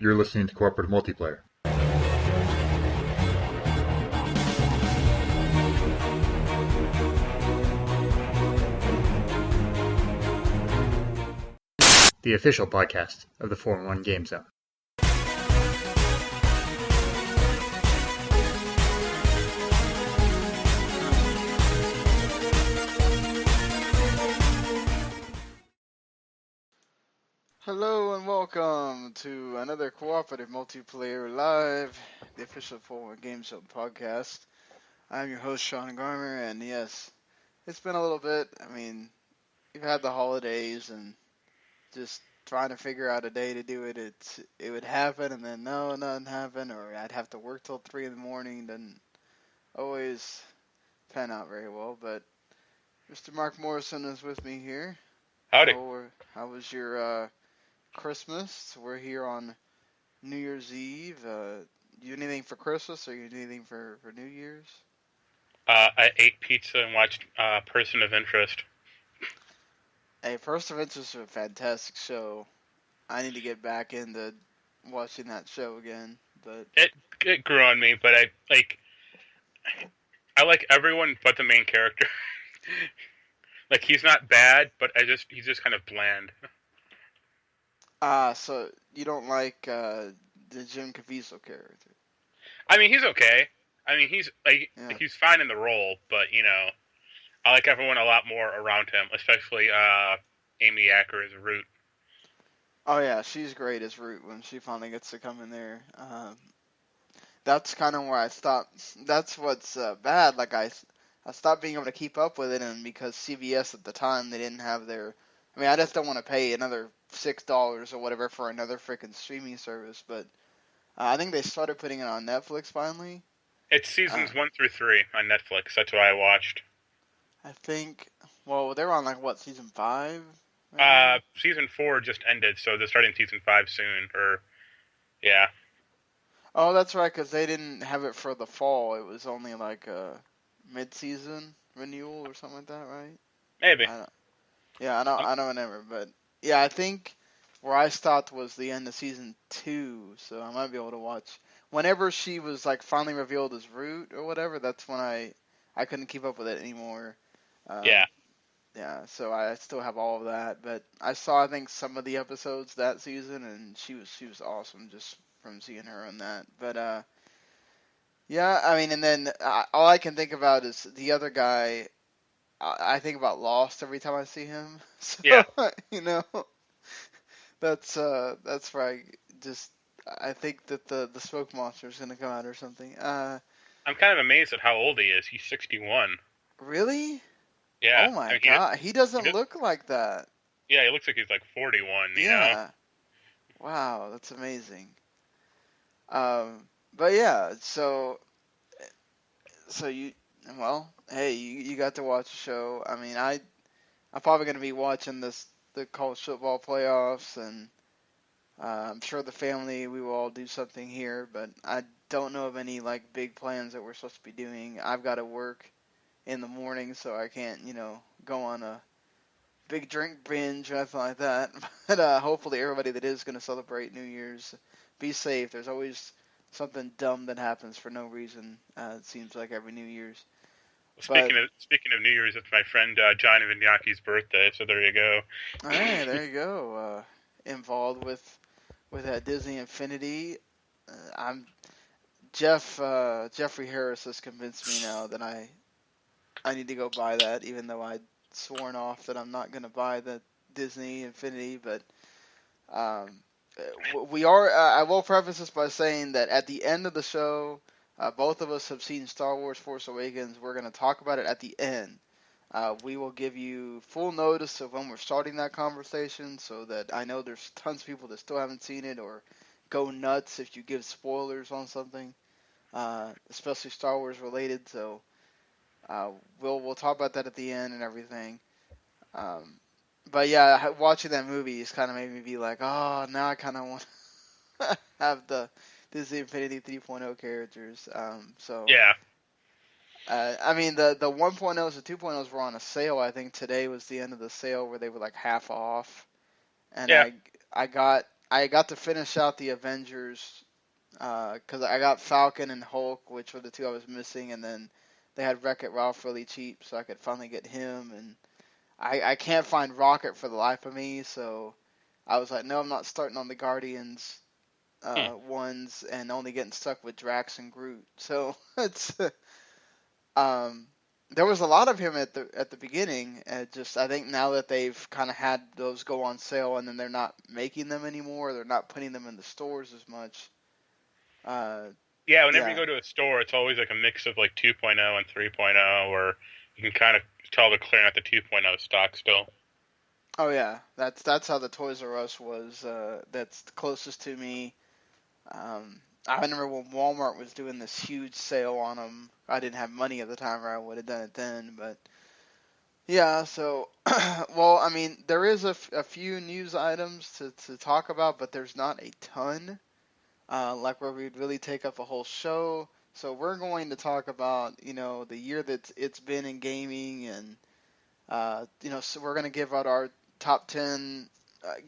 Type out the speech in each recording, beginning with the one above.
You're listening to Cooperative Multiplayer. The official podcast of the 4-in-1 Game Zone. Hello and welcome to another Cooperative Multiplayer Live, the official 4-in-1 Game Zone podcast. I'm your host, Sean Garmer, and yes, it's been a little bit. I mean, we've had the holidays and just trying to figure out a day to do it. It would happen and then no, nothing happened, or I'd have to work till 3 in the morning. Doesn't always pan out very well, but Mr. Marc Morrison is with me here. Howdy. How was your Christmas? We're here on New Year's Eve. You do anything for Christmas, or you do anything for New Year's? I ate pizza and watched Person of Interest. Hey, Person of Interest is a fantastic show. I need to get back into watching that show again. But it grew on me, but I like everyone but the main character. Like, he's not bad, but he's just kind of bland. So you don't like the Jim Caviezel character? I mean, he's okay. I mean, he's fine in the role, but I like everyone a lot more around him, especially Amy Acker as Root. Oh yeah, she's great as Root when she finally gets to come in there. That's kind of where I stopped. That's what's bad. Like I stopped being able to keep up with it, and because CBS at the time, they didn't have their. I mean, I just don't want to pay another $6 or whatever for another freaking streaming service. But I think they started putting it on Netflix finally. It's seasons 1 through 3 on Netflix. That's what I watched. I think. Well, they were on season 5. Season 4 just ended, so they're starting season 5 soon. Yeah. Oh, that's right, because they didn't have it for the fall. It was only like a mid-season renewal or something like that, right? Maybe. I don't remember, but yeah, I think where I stopped was the end of season 2, so I might be able to watch. Whenever she was like finally revealed as Root or whatever, that's when I couldn't keep up with it anymore. Yeah. Yeah, so I still have all of that, but I saw I think some of the episodes that season, and she was awesome just from seeing her on that. But yeah, I mean, and then all I can think about is the other guy. I think about Lost every time I see him. So, yeah. That's where I think that the smoke monster is gonna come out or something. I'm kind of amazed at how old he is. He's 61. Really? Yeah. Oh my god, he doesn't look like that. Yeah, he looks like he's like 41. You know? Wow, that's amazing. But yeah, so you got to watch the show. I mean, I'm probably gonna be watching the college football playoffs, and I'm sure the family, we will all do something here, but I don't know of any like big plans that we're supposed to be doing. I've got to work in the morning, so I can't, go on a big drink binge or anything like that. But hopefully everybody that is going to celebrate New Year's, be safe. There's always something dumb that happens for no reason. It seems like every New Year's. Speaking of New Year's, it's my friend Johnny Vignaki's birthday, so there you go. Hey, there you go. Involved with that Disney Infinity. I'm Jeffrey Harris has convinced me now that I need to go buy that, even though I'd sworn off that I'm not going to buy the Disney Infinity. But we are. I will preface this by saying that at the end of the show, both of us have seen Star Wars Force Awakens. We're going to talk about it at the end. We will give you full notice of when we're starting that conversation, so that I know there's tons of people that still haven't seen it, or go nuts if you give spoilers on something, especially Star Wars related. So we'll talk about that at the end and everything. But yeah, watching that movie has kind of made me be like, oh, now I kind of want to have the Disney Infinity 3.0 characters. So yeah. I mean, the 1.0s and 2.0s were on a sale. I think today was the end of the sale where they were like half off. And yeah. I got I got to finish out the Avengers because I got Falcon and Hulk, which were the two I was missing, and then they had Wreck-It Ralph really cheap, so I could finally get him. And I can't find Rocket for the life of me, so I was like, no, I'm not starting on the Guardians ones and only getting stuck with Drax and Groot. So it's there was a lot of him at the beginning, and just I think now that they've kind of had those go on sale and then they're not making them anymore, they're not putting them in the stores as much. Yeah, whenever you go to a store, it's always like a mix of like 2.0 and 3.0, or you can kind of tell they're clearing out the 2.0 stock still. Oh yeah, that's how the Toys R Us was. That's the closest to me. I remember when Walmart was doing this huge sale on them. I didn't have money at the time, or I would have done it then. But yeah, so well, I mean, there is a few news items to talk about, but there's not a ton. Like where we'd really take up a whole show. So we're going to talk about, the year that it's been in gaming, and so we're going to give out our top 10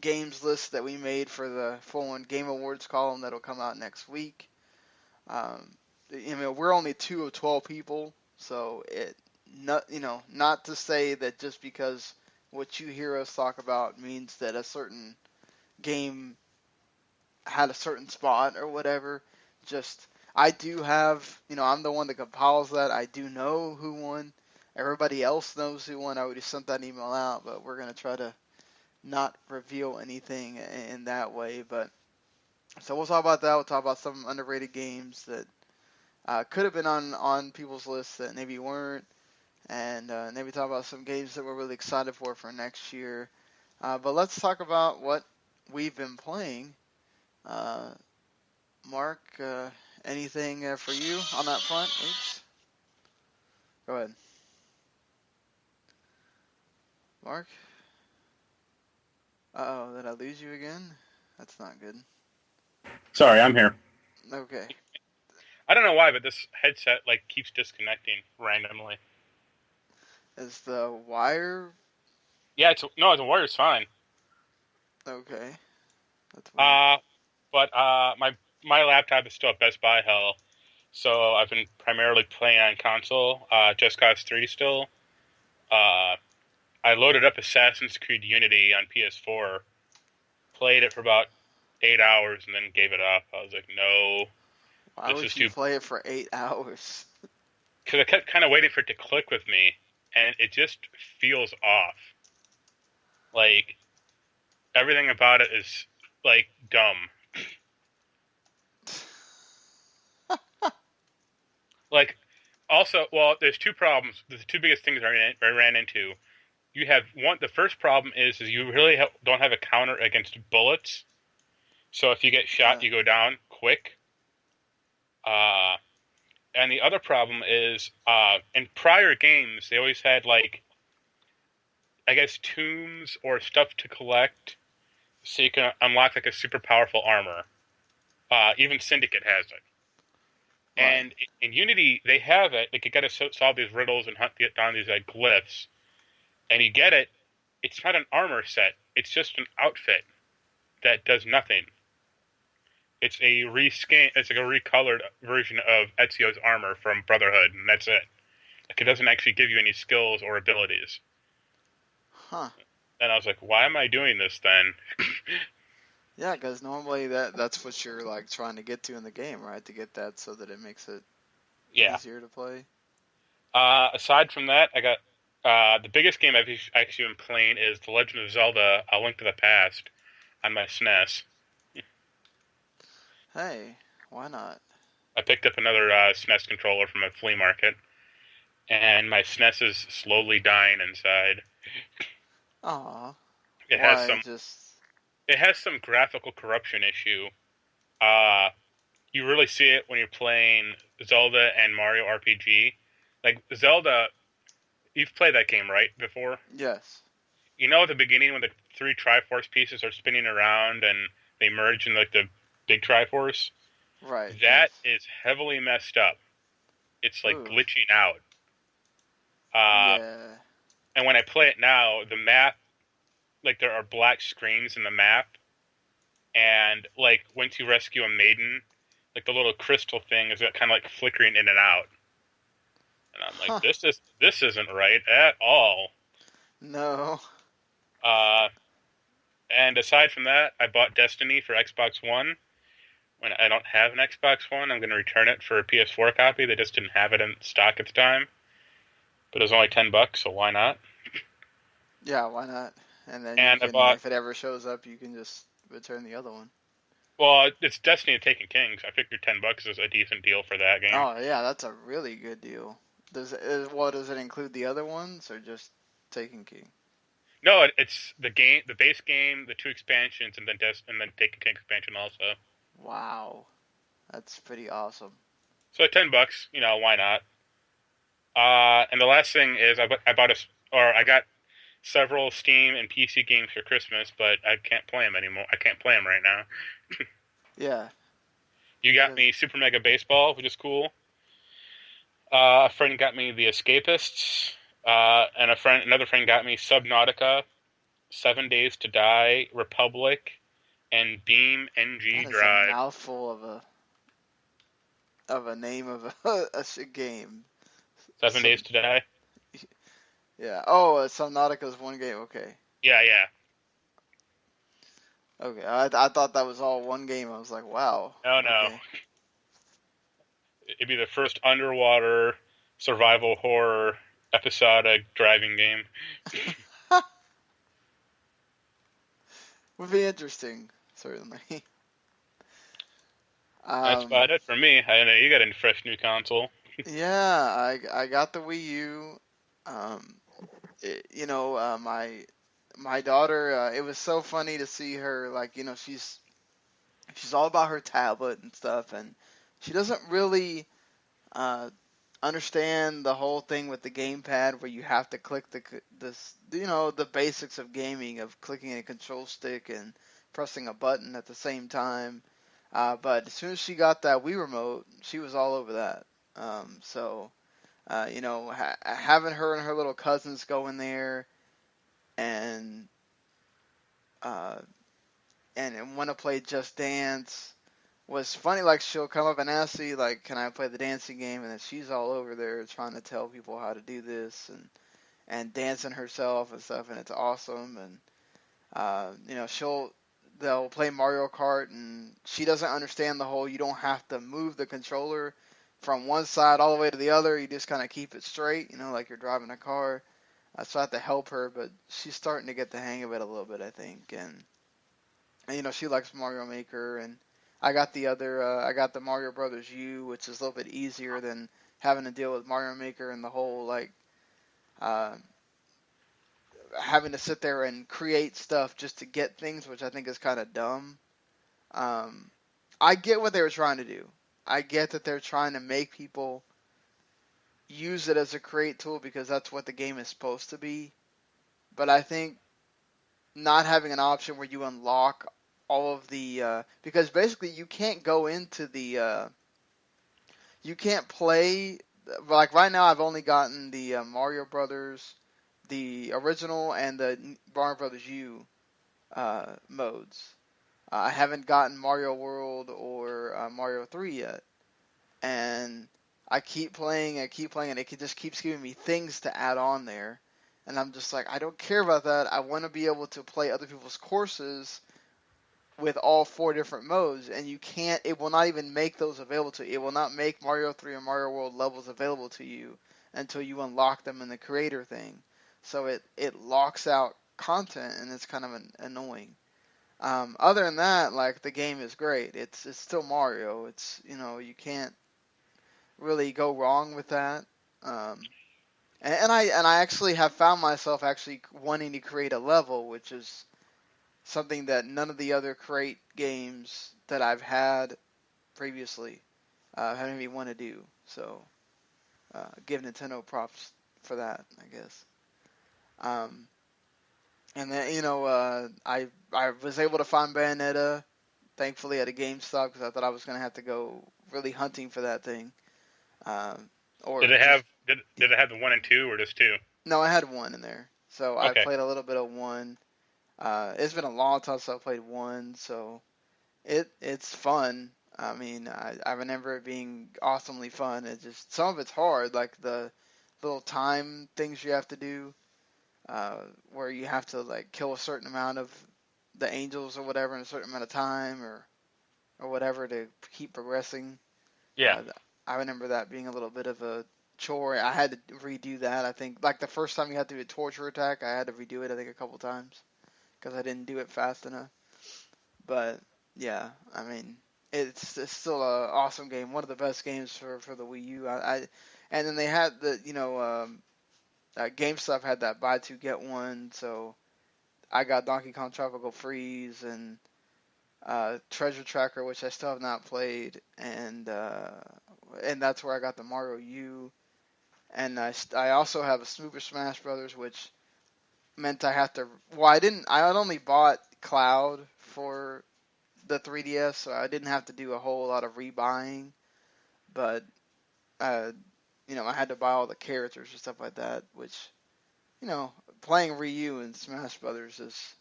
games list that we made for the Full On Game Awards column that'll come out next week. We're only 2 of 12 people, so not to say that just because what you hear us talk about means that a certain game had a certain spot or whatever. Just I do have, I'm the one that compiles that. I do know who won. Everybody else knows who won. I would have sent that email out, but we're gonna try to not reveal anything in that way. But so we'll talk about that. We'll talk about some underrated games that could have been on people's lists that maybe weren't, and maybe talk about some games that we're really excited for next year. But let's talk about what we've been playing. Mark, anything for you on that front? Oops. Go ahead. Mark? Uh-oh, did I lose you again? That's not good. Sorry, I'm here. Okay. I don't know why, but this headset keeps disconnecting randomly. Is the wire? Yeah, the wire's fine. Okay. That's weird. But my laptop is still at Best Buy hell, so I've been primarily playing on console. Just Cause 3 still. I loaded up Assassin's Creed Unity on PS4, played it for about 8 hours, and then gave it up. I was like, no. Why would you play it for 8 hours? Because I kept kind of waiting for it to click with me, and it just feels off. Everything about it is, dumb. Also, well, there's two problems. The two biggest things I ran into. You have one. The first problem is you really don't have a counter against bullets. So if you get shot, you go down quick. And the other problem is, in prior games, they always had I guess tombs or stuff to collect, so you can unlock a super powerful armor. Even Syndicate has it. Right. And in Unity, they have it. You got to solve these riddles and get down these glyphs. And you get it. It's not an armor set. It's just an outfit that does nothing. It's a reskin. It's a recolored version of Ezio's armor from Brotherhood, and that's it. It doesn't actually give you any skills or abilities. Huh. And I was like, why am I doing this then? Yeah, because normally that's what you're trying to get to in the game, right? To get that so that it makes it easier to play. Aside from that, I got the biggest game I've actually been playing is The Legend of Zelda: A Link to the Past on my SNES. Hey, why not? I picked up another SNES controller from a flea market, and my SNES is slowly dying inside. Aw. It has some graphical corruption issue. You really see it when you're playing Zelda and Mario RPG. Zelda, you've played that game, right, before? Yes. You know at the beginning when the 3 Triforce pieces are spinning around and they merge in the big Triforce? Right. That is heavily messed up. It's glitching out. Yeah. And when I play it now, the map, there are black screens in the map, and like once you rescue a maiden, like the little crystal thing is kind of like flickering in and out, and I'm like, Huh. this isn't right at all. No. Uh, and aside from that, I bought Destiny for Xbox One. When I don't have an Xbox One, I'm going to return it for a PS4 copy. They just didn't have it in stock at the time, but it was only $10, so why not? Yeah, why not? And then you And I can, bought, if it ever shows up, you can just return the other one. well, it's Destiny and Taken Kings. I figured $10 is a decent deal for that game. Oh yeah, that's a really good deal. Does it include the other ones or just Taken King? No, it's the game, the base game, the 2 expansions, and then Taken King expansion also. Wow, that's pretty awesome. So $10, why not? And the last thing is I got several Steam and PC games for Christmas, but I can't play them anymore. I can't play them right now. Yeah. You got me Super Mega Baseball, which is cool. A friend got me The Escapists, and another friend got me Subnautica, 7 Days to Die, Republic, and Beam NG That is a Drive. mouthful of a name of a game. 7 Days to Die. Yeah. Oh, Subnautica's one game. Okay. Yeah. Okay. I thought that was all one game. I was like, wow. No. Okay. It'd be the first underwater survival horror episodic driving game. Would be interesting, certainly. That's about it for me. I know you got a fresh new console. Yeah, I got the Wii U. My daughter. It was so funny to see her. Like, she's all about her tablet and stuff, and she doesn't really understand the whole thing with the gamepad where you have to click the basics of gaming of clicking a control stick and pressing a button at the same time. But as soon as she got that Wii remote, she was all over that. Having her and her little cousins go in there and uh, and want to play Just Dance was funny. Like, she'll come up and ask me, like, "Can I play the dancing game?" And then she's all over there trying to tell people how to do this and dancing herself and stuff, and it's awesome. And they'll play Mario Kart, and she doesn't understand the whole. You don't have to move the controller from one side all the way to the other. You just kind of keep it straight, like you're driving a car. So I have to help her, but she's starting to get the hang of it a little bit, I think. And she likes Mario Maker, and I got I got the Mario Brothers U, which is a little bit easier than having to deal with Mario Maker and the whole, like, having to sit there and create stuff just to get things, which I think is kind of dumb. I get what they were trying to do. I get that they're trying to make people use it as a create tool because that's what the game is supposed to be. But I think not having an option where you unlock all of the because basically you can't go into the you can't play, like, right now I've only gotten the Mario Brothers, the original, and the Mario Brothers U modes. I haven't gotten Mario World or Mario 3 yet, and I keep playing, and it just keeps giving me things to add on there. And I'm just like, I don't care about that. I want to be able to play other people's courses with all 4 different modes, and it will not even make those available to you. It will not make Mario 3 or Mario World levels available to you until you unlock them in the creator thing. So it locks out content, and it's kind of annoying. Other than that, like, the game is great. It's still Mario. It's, you can't really go wrong with that. And I actually have found myself actually wanting to create a level, which is something that none of the other create games that I've had previously have made me want to do. So give Nintendo props for that, I guess. And then I was able to find Bayonetta, thankfully, at a GameStop because I thought I was going to have to go really hunting for that thing. Did it have the 1 and 2 or just 2? No, I had 1 in there. So Okay. I played a little bit of 1. It's been a long time since I played 1, so It's fun. I mean, I remember it being awesomely fun. It just some of it's hard, like the little time things you have to do, where you have to like kill a certain amount of the angels or whatever in a certain amount of time, or whatever to keep progressing. Yeah. Uh, I remember that being a little bit of a chore. I had to redo that. I think like the first time you had to do a torture attack, I had to redo it. I think a couple times because I didn't do it fast enough. But yeah, I mean, it's still a awesome game. One of the best games for the Wii U. And then they had the GameStop had that buy two get one, so I got Donkey Kong Tropical Freeze and Treasure Tracker, which I still have not played, and that's where I got the Mario U. And I also have a Super Smash Brothers, which meant I have to. Well, I didn't. I had only bought Cloud for the 3DS, so I didn't have to do a whole lot of rebuying. But uh, I had to buy all the characters and stuff like that, which playing Ryu and Smash Brothers is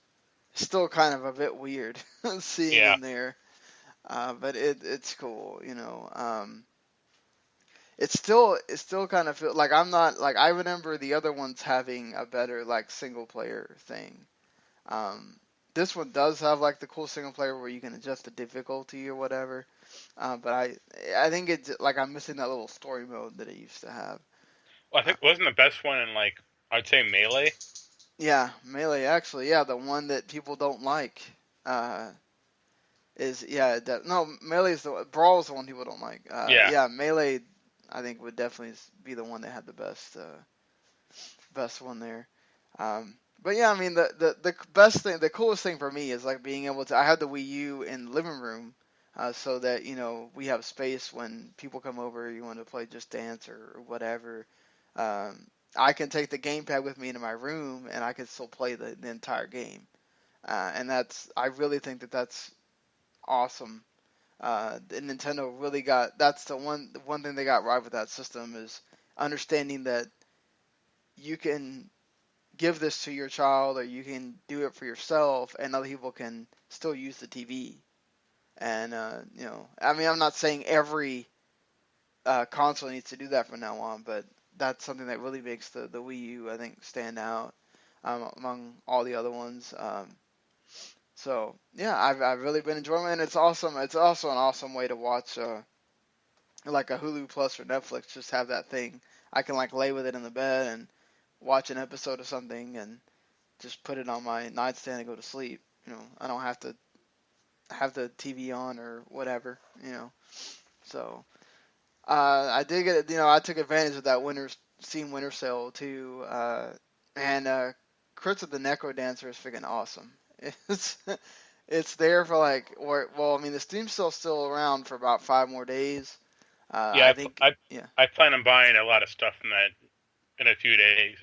still kind of a bit weird seeing Yeah. them there. But it's cool. It still kind of feel like I'm not like I remember the other ones having a better like single player thing. Um, this one does have like the cool single player where you can adjust the difficulty or whatever. But I think it's like I'm missing that little story mode that it used to have. Well, I Uh, think wasn't the best one in like I'd say Melee. yeah, Melee actually, yeah, the one that people don't like uh, is no, Melee is Brawl is the one people don't like. Yeah. Yeah, Melee I think would definitely be the one that had the best one there. But yeah, I mean the best thing, the coolest thing for me is like being able to. I have the Wii U in the living room, so that we have space when people come over. You want to play Just Dance or whatever. Um, I can take the gamepad with me into my room, and I can still play the entire game. And I really think that that's awesome. Nintendo really got that's the one thing they got right with that system is understanding that you can give this to your child or you can do it for yourself and other people can still use the TV. And I mean, I'm not saying every console needs to do that from now on, but that's something that really makes the Wii U, I think, stand out among all the other ones. So yeah, I've really been enjoying it, and it's awesome. It's also an awesome way to watch like a Hulu Plus or Netflix. Just have that thing. I can like lay with it in the bed and watch an episode of something and just put it on my nightstand and go to sleep. I don't have to have the TV on or whatever. So I did get. I took advantage of that winter sale too. And Crits of the Necro Dancer is freaking awesome. It's it's there for like, well, I mean, the Steam sale's still around for about 5 more days. Yeah. I think, yeah. I plan on buying a lot of stuff in a few days.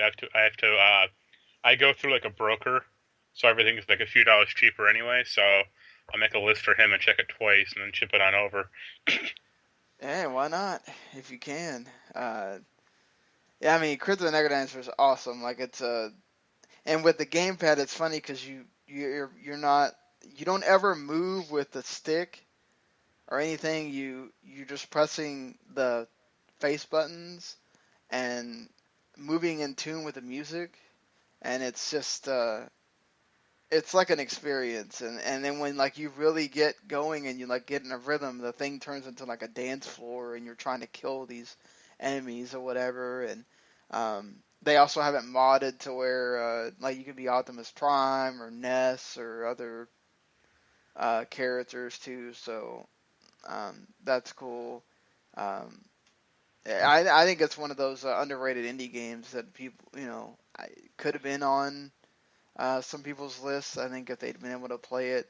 I go through like a broker, so everything's like a few dollars cheaper anyway. So I'll make a list for him and check it twice, and then ship it on over. Hey, why not? If you can. Yeah, I mean, Crits of the Necro Dancer is awesome. Like and with the gamepad, it's funny because you're not you don't ever move with the stick or anything. You're just pressing the face buttons and moving in tune with the music, and it's just it's like an experience. And then when like you really get going and you like get in a rhythm, the thing turns into like a dance floor, and you're trying to kill these enemies or whatever. And they also have it modded to where like you can be Optimus Prime or Ness or other characters too. So that's cool. Um, I think it's one of those underrated indie games that people, could have been on some people's lists. I think if they'd been able to play it,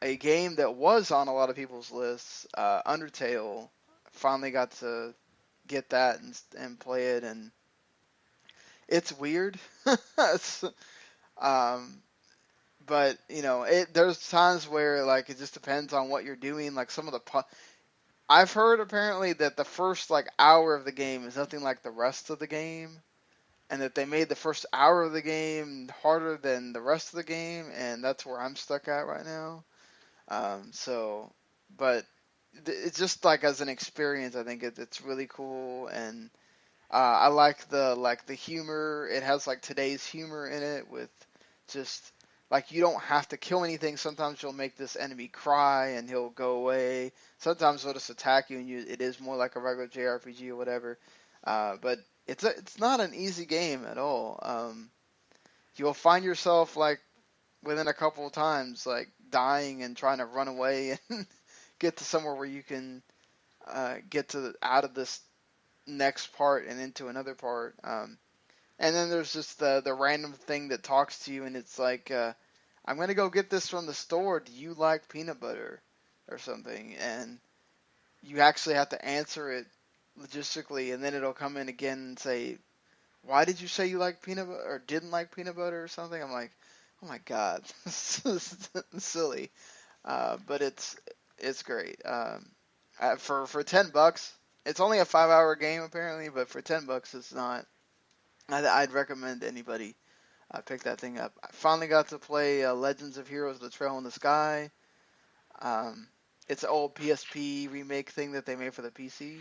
a game that was on a lot of people's lists, Undertale, finally got to get that and play it, and it's weird. It's, um, but there's times where like it just depends on what you're doing. Like some of the I've heard apparently that the first like hour of the game is nothing like the rest of the game, and that they made the first hour of the game harder than the rest of the game, and that's where I'm stuck at right now. So, but it's just like as an experience, I think it's really cool, and I like the humor. It has like today's humor in it with just like you don't have to kill anything. Sometimes you'll make this enemy cry and he'll go away. Sometimes he'll just attack you and it is more like a regular JRPG or whatever. But it's not an easy game at all. You'll find yourself like within a couple of times like dying and trying to run away and get to somewhere where you can get to out of this next part and into another part. And then there's just the random thing that talks to you, and it's like, I'm gonna go get this from the store. Do you like peanut butter, or something? And you actually have to answer it logistically, and then it'll come in again and say, why did you say you like peanut butter or didn't like peanut butter or something? I'm like, oh my god, this is silly. But it's great. For $10, it's only a 5-hour game apparently, but for $10, it's not. I'd recommend anybody pick that thing up. I finally got to play Legends of Heroes: The Trail in the Sky. It's an old PSP remake thing that they made for the PC.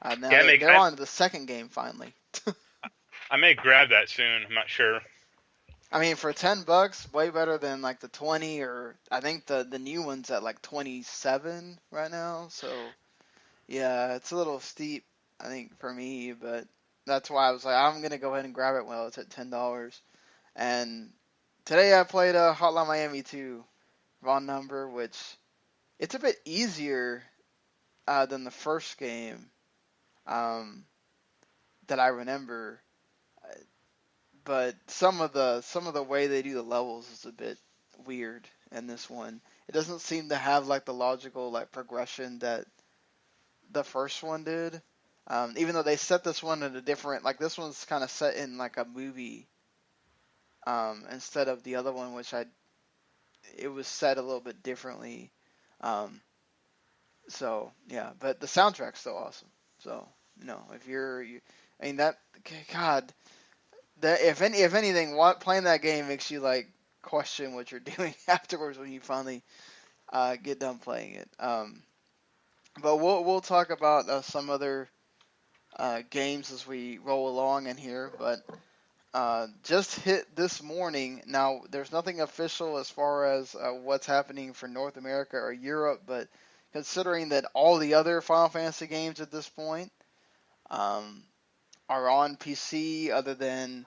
Now Yeah, they're on to the second game finally. I may grab that soon. I'm not sure. I mean, for $10, way better than like the 20, or I think the new one's at like 27 right now. So yeah, it's a little steep, I think, for me, but that's why I was like, I'm gonna go ahead and grab it while it's at $10. And today I played Hotline Miami 2, raw number, which it's a bit easier than the first game um, that I remember. But some of the way they do the levels is a bit weird in this one. It doesn't seem to have like the logical like progression that the first one did. Even though they set this one in a different, like this one's kind of set in like a movie instead of the other one, it was set a little bit differently. Um, so yeah, but the soundtrack's still awesome. So if I mean that God, that if anything, playing that game makes you like question what you're doing afterwards when you finally get done playing it. But we'll talk about some other games as we roll along in here. But just hit this morning. Now, there's nothing official as far as what's happening for North America or Europe, but considering that all the other Final Fantasy games at this point um, are on PC other than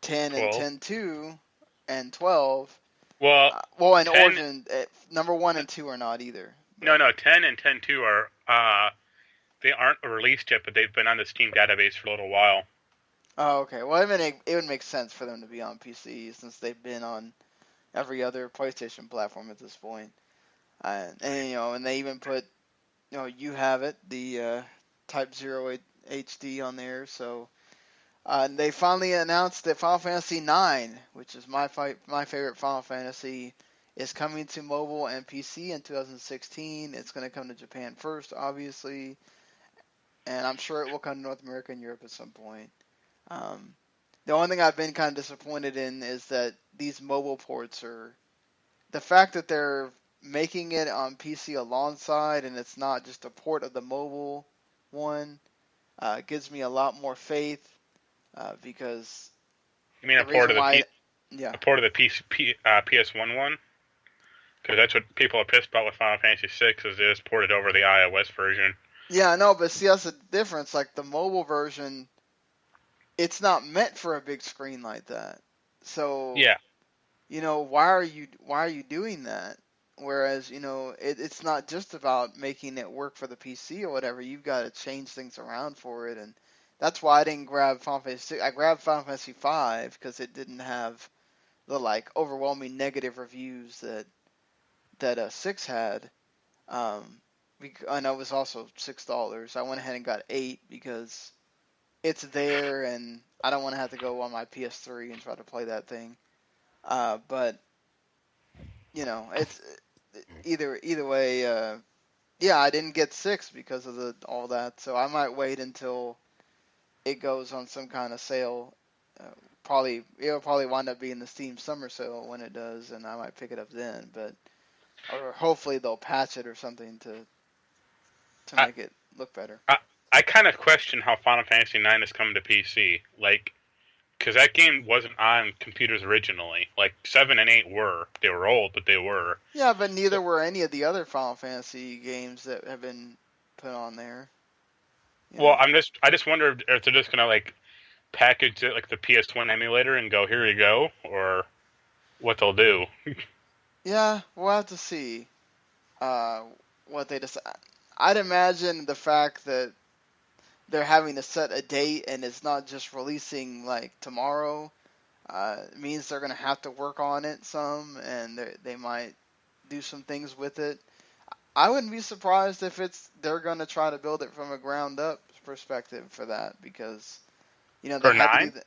10 and 12. 10.2 and 12. Well, Well, and 10. Origin, number 1 and 2 are not either. No, But, 10 and 10.2 are they aren't released yet, but they've been on the Steam database for a little while. oh, okay. Well, it would make sense for them to be on PC since they've been on every other PlayStation platform at this point. And they even put, you have it, the Type 0 HD on there. So they finally announced that Final Fantasy IX, which is my favorite Final Fantasy, is coming to mobile and PC in 2016. It's going to come to Japan first, obviously, and I'm sure it will come to North America and Europe at some point. Um, the only thing I've been kind of disappointed in is that these mobile ports are the fact that they're making it on PC alongside and it's not just a port of the mobile one gives me a lot more faith because You mean the a port reason of the why, yeah, PS1 one? Because that's what people are pissed about with Final Fantasy VI is it is ported over the iOS version. yeah, no, but see that's the difference. Like the mobile version, it's not meant for a big screen like that. So Yeah. why are you doing that? Whereas, it's not just about making it work for the PC or whatever. You've got to change things around for it, and that's why I didn't grab Final Fantasy 6. I grabbed Final Fantasy 5 because it didn't have the like overwhelming negative reviews that 6 had. Um, I know it was also $6. I went ahead and got 8 because it's there, and I don't want to have to go on my PS3 and try to play that thing. But it's either way. Yeah, I didn't get 6 because of all that, so I might wait until it goes on some kind of sale. It'll probably wind up being the Steam Summer Sale when it does, and I might pick it up then. But Or hopefully they'll patch it or something to I make it look better. I kind of question how Final Fantasy IX is coming to PC. Like, because that game wasn't on computers originally. Like 7 and 8 were. They were old, but they were. Yeah, but So, neither were any of the other Final Fantasy games that have been put on there. You well, know. I just wonder if they're just gonna like package it like the PS1 emulator and go, here you go, or what they'll do. Yeah, we'll have to see uh, what they decide. I'd imagine the fact that they're having to set a date and it's not just releasing like tomorrow means they're going to have to work on it some, and they might do some things with it. I wouldn't be surprised if they're going to try to build it from a ground up perspective for that, because they For had to do 9? that.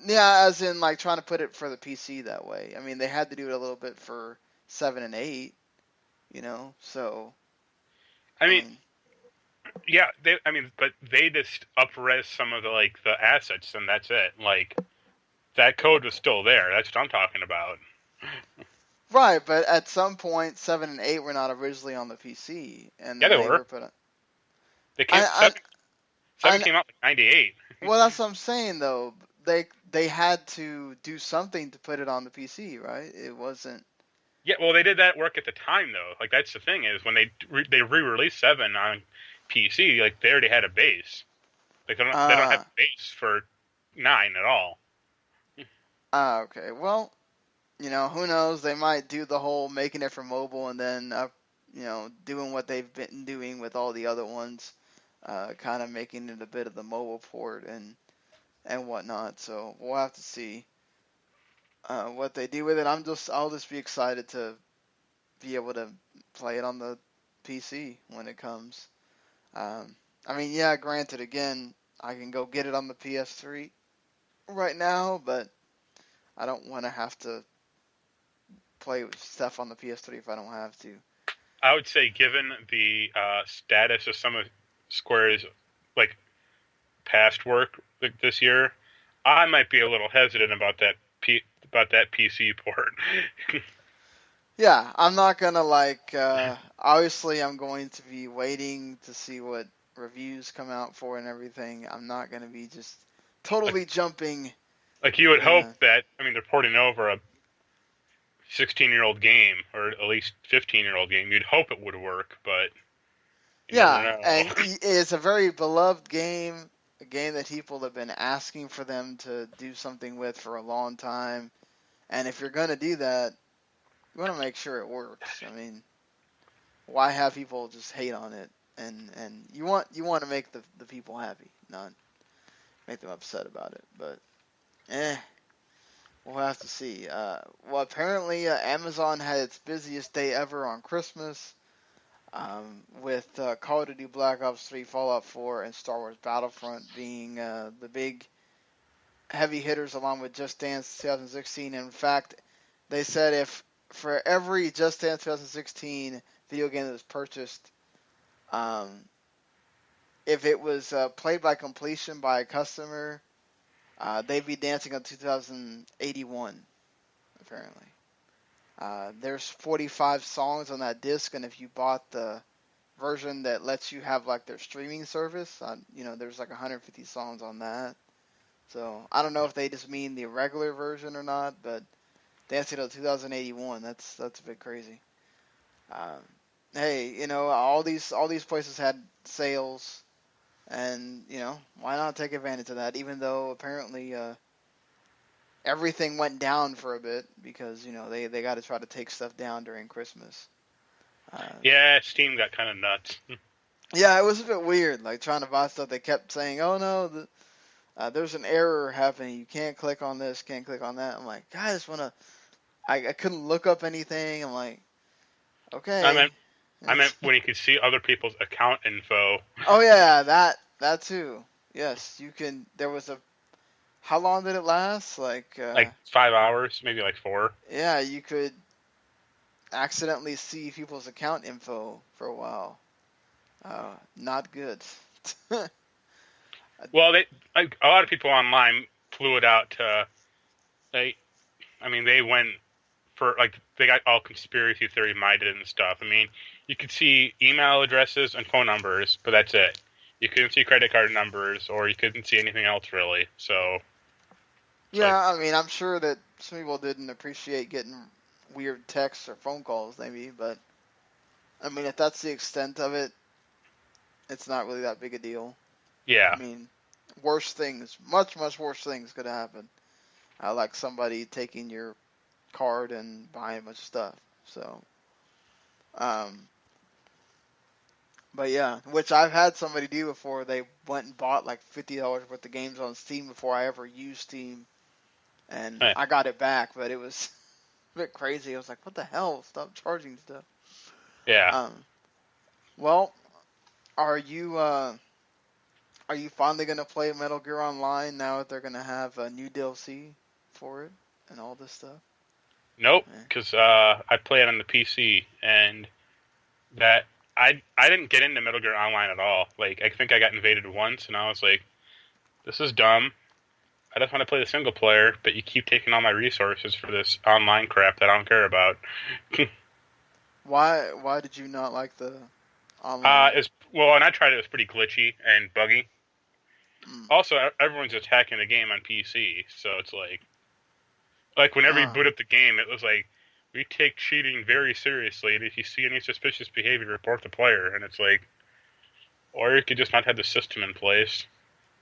Yeah, as in like trying to put it for the PC that way. I mean, they had to do it a little bit for 7 and 8, so I I mean, mean, yeah, but they just up-res some of the assets, and that's it. Like, that code was still there. That's what I'm talking about. right, but at some point 7 and 8 were not originally on the PC, and Yeah, then they they were. were put on. They came I, 7 I, came out like 98. Well, that's what I'm saying though. They had to do something to put it on the PC, right? It wasn't. Yeah, well, they did that work at the time though. Like that's the thing is when they re-released 7 on PC, like they already had a base. Like they don't have Uh, a base for 9 at all. okay. Well, who knows? They might do the whole making it for mobile and then doing what they've been doing with all the other ones, kind of making it a bit of the mobile port and whatnot. So we'll have to see what they do with it. I'll just be excited to be able to play it on the PC when it comes. Um, I mean, yeah, granted, again, I can go get it on the PS3 right now, but I don't want to have to play with stuff on the PS3 if I don't have to. I would say, given the status of some of Square's like past work like, this year, I might be a little hesitant about about that PC port. Yeah, I'm not gonna obviously I'm going to be waiting to see what reviews come out for and everything. I'm not gonna be just like totally jumping. like you would hope Uh, that they're porting over a 16-year-old game or at least 15-year-old game. You'd hope it would work, but you never yeah, know. and it's a very beloved game, a game that people have been asking for them to do something with for a long time. And if you're gonna do that, you want to make sure it works. I mean, why have people just hate on it? And you want to make the people happy, not make them upset about it. But we'll have to see. Well, apparently Amazon had its busiest day ever on Christmas, with Call of Duty Black Ops 3, Fallout 4, and Star Wars Battlefront being the big heavy hitters, along with Just Dance 2016. In fact, they said if for every Just Dance 2016 video game that was purchased, um, if it was played by completion by a customer, they'd be dancing on 2081, apparently. There's 45 songs on that disc, and if you bought the version that lets you have like their streaming service, there's like 150 songs on that. So I don't know if they just mean the regular version or not, but dancing till 2081, that's a bit crazy. Um, hey, all these places had sales, and why not take advantage of that? Even though apparently everything went down for a bit because they got to try to take stuff down during Christmas. Yeah, Steam got kind of nuts. Yeah, it was a bit weird. Like trying to buy stuff, they kept saying, "Oh no, there's an error happening. You can't click on this, can't click on that." I'm like, "God, I just wanna." I couldn't look up anything. I'm like, I okay. meant I meant when you could see other people's account info. Oh yeah, that too. Yes, you can. There was a. How long did it last? Like, Like 5 hours, maybe like 4. yeah, you could accidentally see people's account info for a while. Not good. Well, a lot of people online flew it out to they. They went for like they got all conspiracy theory minded and stuff. I mean, you could see email addresses and phone numbers, but that's it. You couldn't see credit card numbers, or you couldn't see anything else really. So it's like, Yeah, I mean, I'm sure that some people didn't appreciate getting weird texts or phone calls, maybe, but I mean, if that's the extent of it, it's not really that big a deal. I yeah, mean, worse things, much, much worse things could happen. Like somebody taking your card and buying a bunch of stuff. So, um, but yeah, which I've had somebody do before. They went and bought like $50 worth of games on Steam before I ever used Steam, and eh, I got it back, but it was a bit crazy. I was like, what the hell? Stop charging stuff. yeah. Um, well, are you finally gonna play Metal Gear Online now that they're gonna have a new DLC for it and all this stuff? Nope, Eh. because I play it on the PC, and that I didn't get into Metal Gear Online at all. Like I think I got invaded once, and I was like, this is dumb. I just want to play the single player, but you keep taking all my resources for this online crap that I don't care about. Why did you not like the online? It's well, and I tried it. It was pretty glitchy and buggy. Mm. Also, everyone's attacking the game on PC, so it's like whenever you Ah, boot up the game, it was like we take cheating very seriously, and if you see any suspicious behavior, report the player. And it's like, or you could just not have the system in place.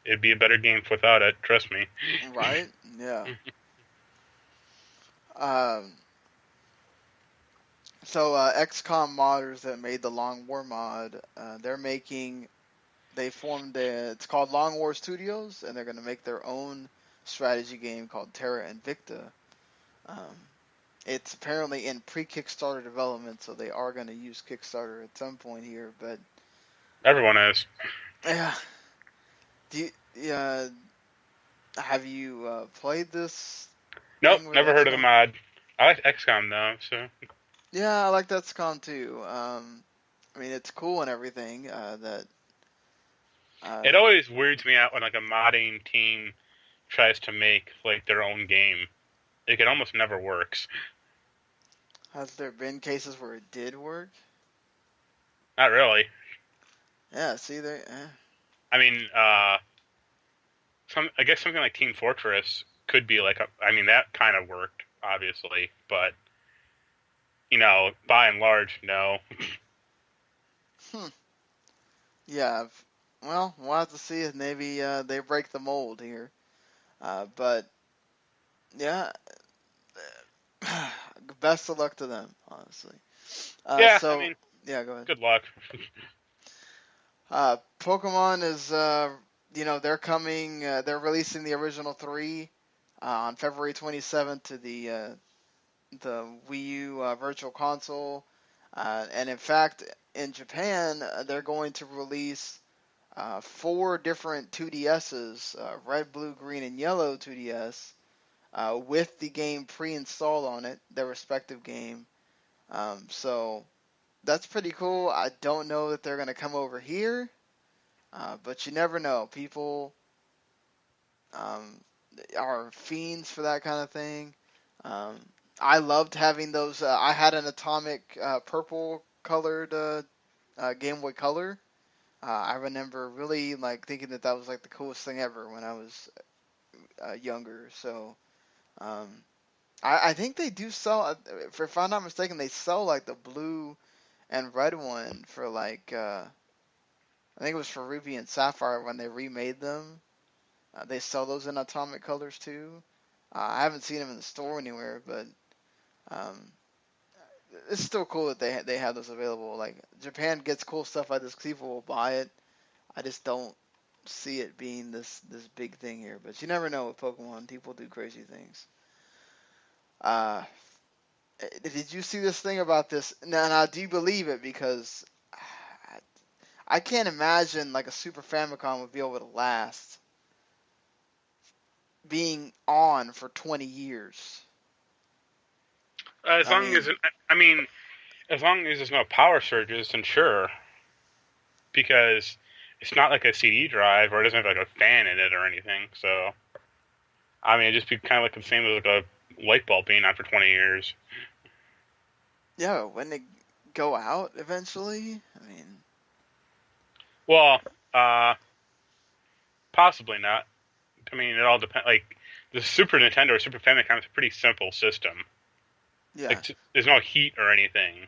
It'd be a better game without it. Trust me. right? Yeah. Um, so XCOM modders that made the Long War mod, they formed it's called Long War Studios, and they're going to make their own strategy game called Terra Invicta. Um, it's apparently in pre-Kickstarter development, so they are going to use Kickstarter at some point here. But Everyone is. yeah, yeah, have you played this Nope, thing with never heard of the XCOM? mod. I like XCOM though, so Yeah, I like that XCOM too. I mean, it's cool and everything. Uh, it always weirds me out when like a modding team tries to make like their own game. Like it almost never works. has there been cases where it did work? Not really. Yeah, see there. I mean, I guess something like Team Fortress could be like I mean that kind of worked obviously, but by and large, no. Hmm. Yeah. Well, we'll have to see if maybe they break the mold here. But yeah, best of luck to them, honestly. Yeah, I So mean, yeah, go ahead. good luck. Pokemon is they're coming. They're releasing the original three on February 27th to the Wii U Virtual Console, and in fact, in Japan, they're going to release four different 2DSs, red, blue, green, and yellow 2DS, with the game pre-installed on it, their respective game. So that's pretty cool. I don't know that they're going to come over here, but you never know. People um, are fiends for that kind of thing. Um, I loved having those. I had an atomic purple colored Game Boy Color. I remember really like thinking that was like the coolest thing ever when I was younger. So um, I think they do sell. If I'm not mistaken, they sell like the blue and red one for like I think it was for Ruby and Sapphire when they remade them. They sell those in atomic colors too. I haven't seen them in the store anywhere, but um, it's still cool that they have those available. Like Japan gets cool stuff like this, people will buy it. I just don't see it being this big thing here. But you never know with Pokemon. People do crazy things. Uh, did you see this thing about this? Now, do you believe it? Because I can't imagine like a Super Famicom would be able to last being on for 20 years. As I long as mean, I mean, as long as there's no power surges, then sure, because it's not like a CD drive or it doesn't have like a fan in it or anything. So I mean, it'd just be kind of like the same as like a light bulb being on for 20 years. Yeah, when they go out eventually, I mean, Well, possibly not. I mean, it all depends. Like, the Super Nintendo or Super Famicom is a pretty simple system. yeah. Like, there's no heat or anything.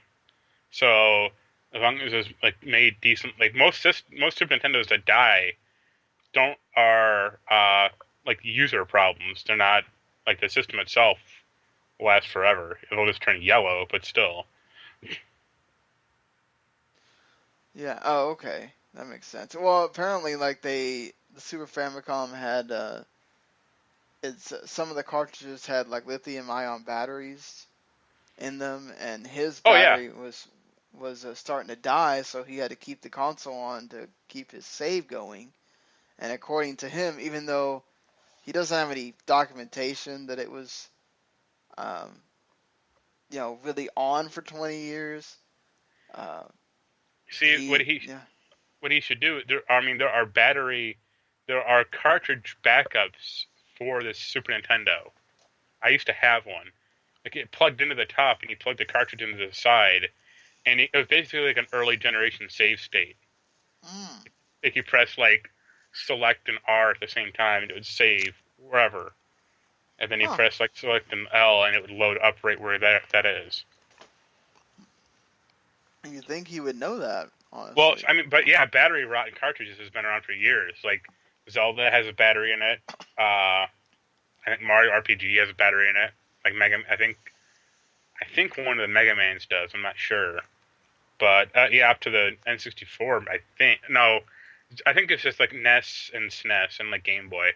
So, as long as it's, like, made decent... Like, most Super Nintendos that die are, like, user problems. They're not... Like, the system itself will last forever. It'll just turn yellow, but still. Yeah. Oh, okay. That makes sense. Well, apparently, like the Super Famicom had it's some of the cartridges had like lithium-ion batteries in them, and his Oh, yeah. battery was starting to die, so he had to keep the console on to keep his save going. And according to him, even though he doesn't have any documentation that it was, um, really on for 20 years, uh, See, yeah. what he should do. There are cartridge backups for this Super Nintendo. I used to have one. Like it plugged into the top, and you plugged the cartridge into the side, and it was basically like an early generation save state. Mm. If you press like select and R at the same time, and it would save wherever, and then you Huh. press like select and L, and it would load up right where that is. You think he would know that, Well, honestly? I mean, but yeah, battery rot in cartridges has been around for years. Like Zelda has a battery in it. I think Mario RPG has a battery in it. Like I think one of the Mega Mans does. I'm not sure, but yeah, up to the N64. I think no, I think it's just like NES and SNES and like Game Boy.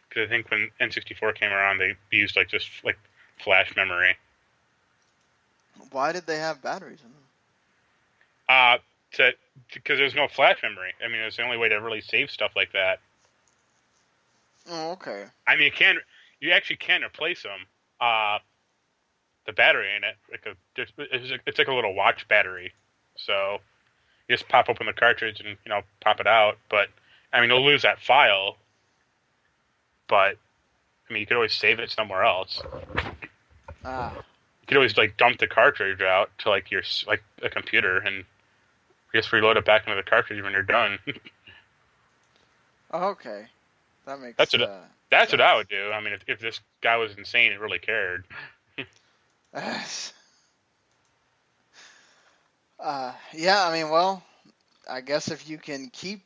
Because I think when N64 came around, they used like just like flash memory. Why did they have batteries in them? Uh, because there's no flash memory. I mean, it's the only way to really save stuff like that. Oh, okay. I mean, you actually can replace them. The battery in it, it's like a little watch battery. So you just pop open the cartridge and pop it out. But I mean, you'll lose that file. But I mean, you could always save it somewhere else. Ah. You could always like dump the cartridge out to like your like a computer and just reload it back into the cartridge when you're done. Okay. That makes That's sense. what I would do. I mean, if this guy was insane and really cared. Yeah, I mean, well, I guess if you can keep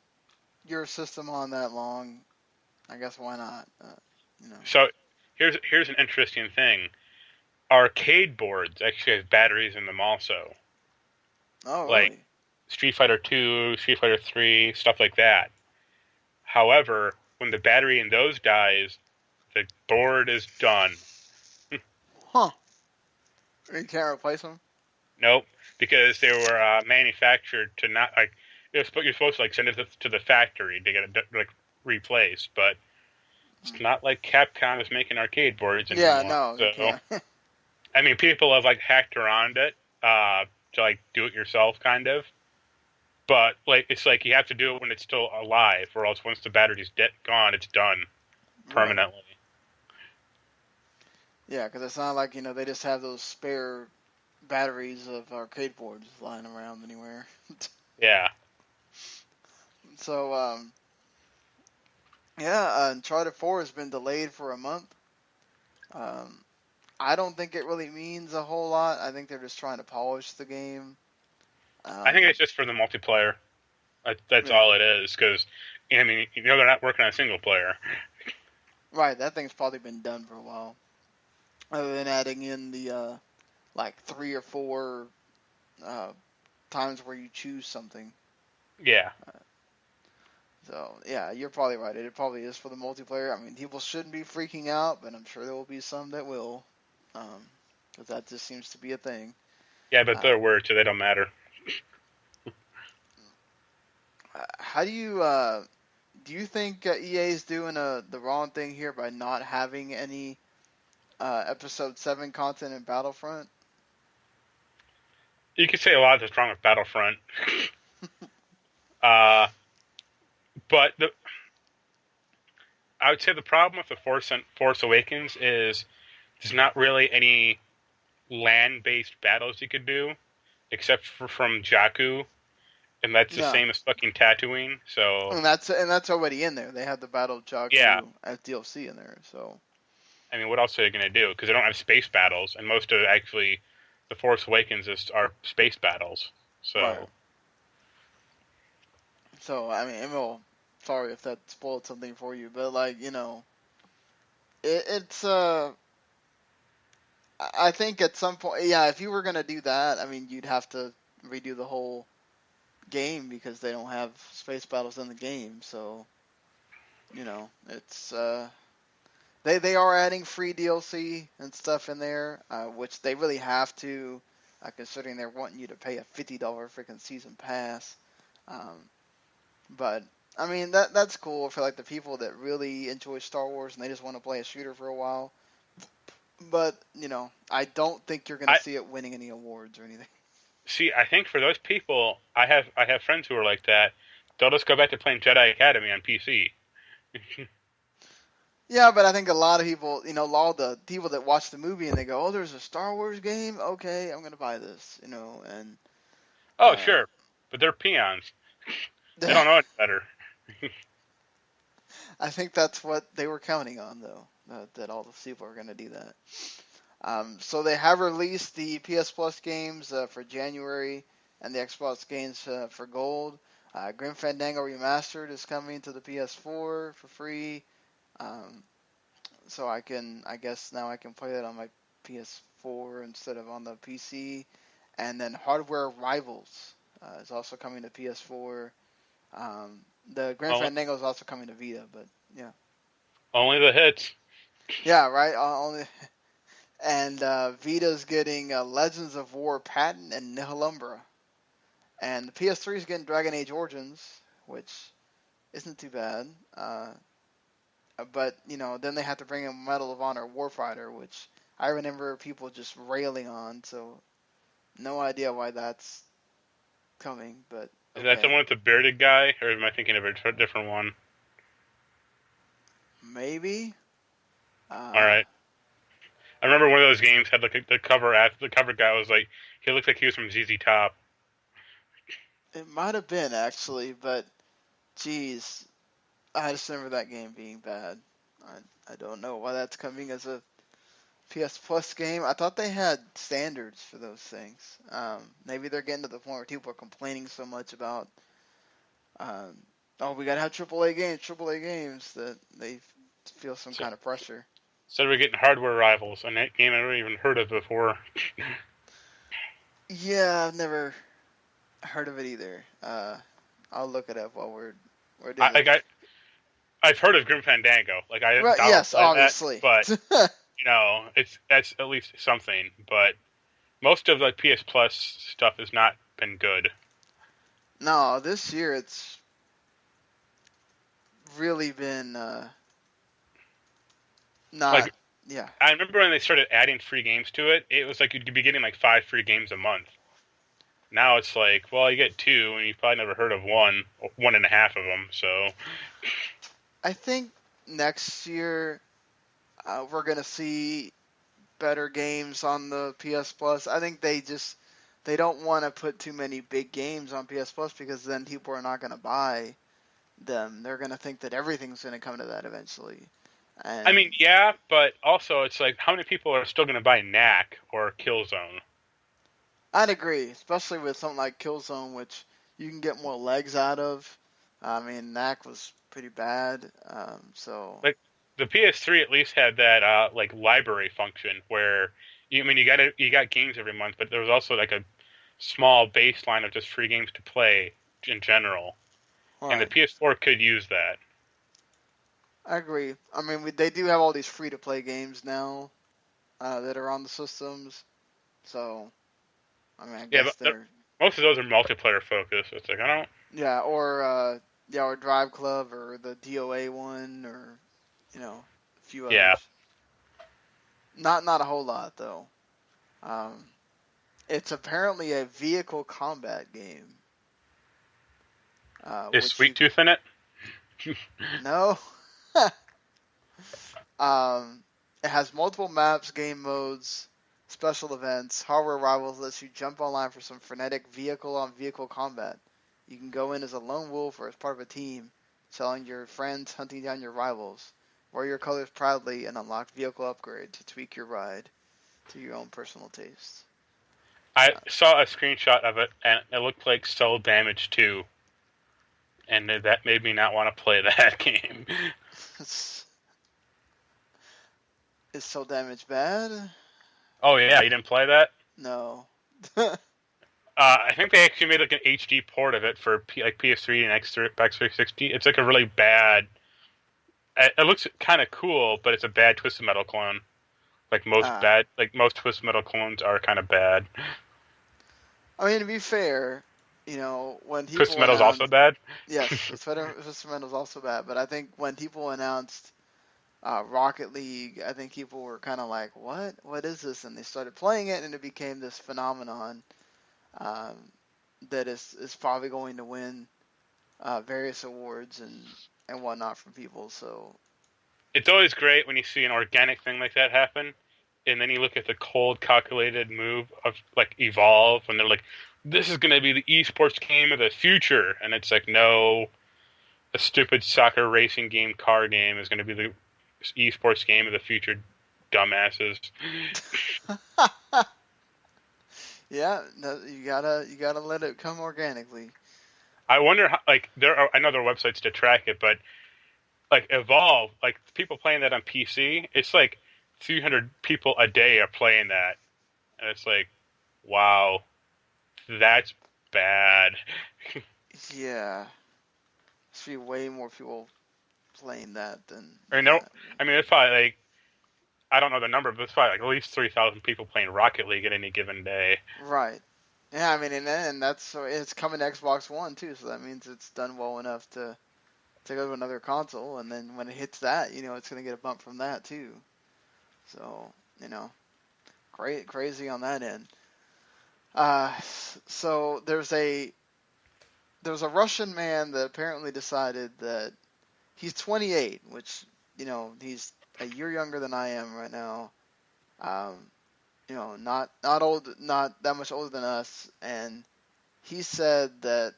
your system on that long, I guess why not? So here's an interesting thing. Arcade boards actually have batteries in them also. Oh, Like really? Street Fighter 2, Street Fighter 3, stuff like that. However, when the battery in those dies, the board is done. Huh. You can't replace them? Nope, because they were manufactured to not like you're supposed to like send it to the factory to get it like replaced, but it's not like Capcom is making arcade boards Yeah, anymore. no, you So can't. I mean, people have like hacked around it to like do it yourself, kind of. But like it's like you have to do it when it's still alive, or else once the battery's gone, it's done Right. permanently. Yeah, because it's not like, they just have those spare batteries of arcade boards lying around anywhere. Yeah. So, yeah, Uncharted 4 has been delayed for a month. Um, I don't think it really means a whole lot. I think they're just trying to polish the game. I think it's just for the multiplayer. That's Yeah. all it is. Because I mean, they're not working on a single player. Right, that thing's probably been done for a while. Other than adding in the, like, 3 or 4 uh, times where you choose something. Yeah. So, yeah, you're probably right. It probably is for the multiplayer. I mean, people shouldn't be freaking out, but I'm sure there will be some that will. Because that just seems to be a thing. Yeah, but Uh, they're words, so they don't matter. how do you think EA is doing the wrong thing here by not having any Episode 7 content in Battlefront? You could say a lot that's wrong with Battlefront. uh, but I would say the problem with the Force Awakens is there's not really any land-based battles you could do, except for from Jakku, and that's the No, same as fucking Tatooine. So and that's already in there. They have the Battle of yeah, Jakku as DLC in there. So I mean, what else are they gonna do? Because they don't have space battles, and most of actually, the Force Awakens are space battles. right. So So I mean, well, sorry if that spoiled something for you, but like it's I think at some point, yeah, if you were gonna do that, I mean, you'd have to redo the whole game because they don't have space battles in the game. So it's they are adding free DLC and stuff in there, which they really have to, considering they're wanting you to pay a $50 freaking season pass. Um, but I mean that's cool for like the people that really enjoy Star Wars and they just want to play a shooter for a while. But I don't think you're gonna I see it winning any awards or anything. see. I think for those people, I have friends who are like that. They'll just go back to playing Jedi Academy on PC. Yeah, but I think a lot of people, all the people that watch the movie and they go, "Oh, there's a Star Wars game. Okay, I'm gonna buy this," and Oh, uh, sure, but they're peons. They don't know any better. I think that's what they were counting on, though, that all the people are gonna do that. So they have released the PS Plus games for January and the Xbox games for Gold. Grim Fandango Remastered is coming to the PS4 for free. Um, so I guess now I can play that on my PS4 instead of on the PC. And then Hardware Rivals is also coming to PS4. The Grim only, Fandango is also coming to Vita, but yeah, only the hits. yeah, right. Only and Vita's getting Legends of War Patent and Nihilumbra, and the PS3 is getting Dragon Age Origins, which isn't too bad. But then they have to bring in Medal of Honor Warfighter, which I remember people just railing on. So no idea why that's coming, but Is that the okay, one with the bearded guy, or am I thinking of a different one? maybe. All Uh, right. I remember one of those games had like the cover guy was like he looked like he was from ZZ Top. it might have been actually, but geez, I just remember that game being bad. I don't know why that's coming as a PS Plus game. I thought they had standards for those things. Maybe they're getting to the point where people are complaining so much about, um, oh, we gotta have AAA games that they feel some So, kind of pressure. so we're getting hardware rivals, and that game I never even heard of before. Yeah, I've never heard of it either. I'll look it up while we're I, doing like this. I I've heard of Grim Fandango. Like I Right? doubt I'll Yes, play that, obviously. but that's at least something. But most of the PS Plus stuff has not been good. No, this year it's really been not. Like Yeah, I remember when they started adding free games to it, it was like you'd be getting like 5 free games a month. Now it's like, well, you get two, and you've probably never heard of one and a half of them. So I think next year we're gonna see better games on the PS Plus. I think they don't want to put too many big games on PS Plus because then people are not gonna buy them. They're gonna think that everything's gonna come to that eventually. I mean, And yeah, but also it's like, how many people are still going to buy Knack or Killzone? I'd agree, especially with something like Killzone, which you can get more legs out of. I mean, Knack was pretty bad. So Like the PS3 at least had that like library function where you got games every month, but there was also like a small baseline of just free games to play in general, and the right, PS4 could use that. I agree. I mean, they do have all these free to play games now that are on the systems. So I mean, I Yeah, guess but they're most of those are multiplayer focused. It's like I don't. yeah, or Drive Club or the DOA one or a few Yeah, others. Not a whole lot though. Um, it's apparently a vehicle combat game, is which Sweet you Tooth in it? no. um, It has multiple maps, game modes, special events, hardware rivals lets you jump online for some frenetic vehicle-on-vehicle combat. You can go in as a lone wolf or as part of a team, selling your friends, hunting down your rivals. Wear your colors proudly and unlock vehicle upgrade to tweak your ride to your own personal taste. I saw a screenshot of it, and it looked like Soul Damage 2, and that made me not want to play that game. Is Soul Damage bad? Oh yeah, you didn't play that? No. I think they actually made like an HD port of it for PS3 and Xbox 360. It's like a really bad. It looks kind of cool, but it's a bad Twisted Metal clone. Like most Twisted Metal clones are kind of bad. I mean, to be fair, when people Twisted Metal's also bad. Yes, Twisted Metal's also bad. But I think when people announced Rocket League, I think people were kind of like, "What? What is this?" And they started playing it, and it became this phenomenon that is probably going to win various awards and whatnot from people. So it's always great when you see an organic thing like that happen, and then you look at the cold, calculated move of like Evolve, and they're like, "This is going to be the esports game of the future," and it's like, no, a stupid soccer racing game, car game is going to be the esports game of the future, dumbasses. Yeah, no, you gotta let it come organically. I wonder how, like, I know there are websites to track it, but like Evolve, like people playing that on PC, it's like 300 people a day are playing that, and it's like, wow, that's bad. Yeah, should be way more people playing that than. I mean, it's probably like, I don't know the number, but it's probably like at least 3,000 people playing Rocket League at any given day. Right. Yeah, I mean, and it's coming to Xbox One too, so that means it's done well enough to go to another console, and then when it hits that, it's gonna get a bump from that too. So, crazy on that end. So there's a Russian man that apparently decided that he's 28, which he's a year younger than I am right now. Not old, not that much older than us, and he said that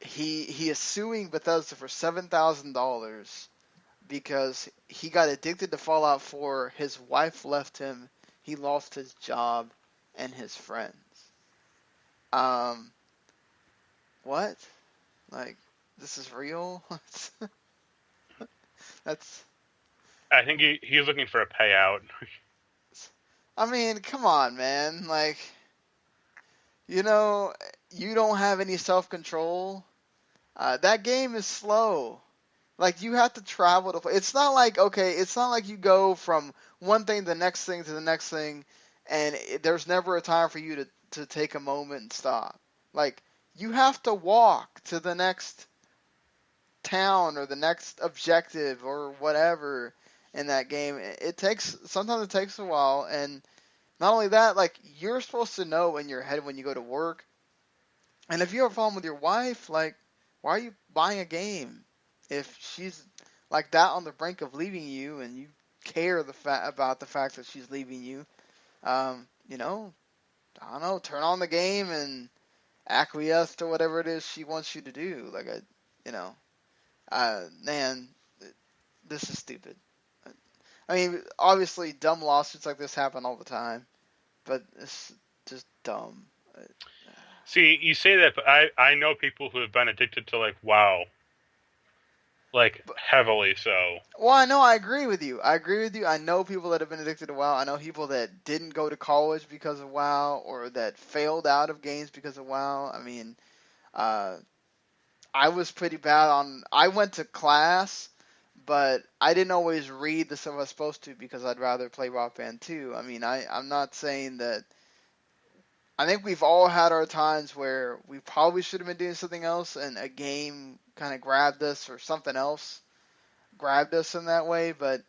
he is suing Bethesda for $7,000 because he got addicted to Fallout 4. His wife left him. He lost his job and his friends. What? Like, this is real? That's. I think he's looking for a payout. I mean, come on, man. Like, you don't have any self-control. That game is slow. Like, you have to travel to play. It's not like you go from one thing to the next thing to the next thing, and there's never a time for you to take a moment and stop. Like, you have to walk to the next town or the next objective or whatever in that game. Sometimes it takes a while, and not only that, like, you're supposed to know in your head when you go to work. And if you have a problem with your wife, like, why are you buying a game if she's like that on the brink of leaving you and you care about the fact that she's leaving you? I don't know, turn on the game and acquiesce to whatever it is she wants you to do. Like, man, this is stupid. I mean, obviously, dumb lawsuits like this happen all the time, but it's just dumb. See, you say that, but I know people who have been addicted to, like, WoW. Like, heavily so. Well, I agree with you. I know people that have been addicted to WoW. I know people that didn't go to college because of WoW, or that failed out of games because of WoW. I mean, I was pretty bad I went to class, but I didn't always read the stuff I was supposed to because I'd rather play Rock Band 2. I mean, I'm not saying that. I think we've all had our times where we probably should have been doing something else, and a game kind of grabbed us, or something else grabbed us in that way. But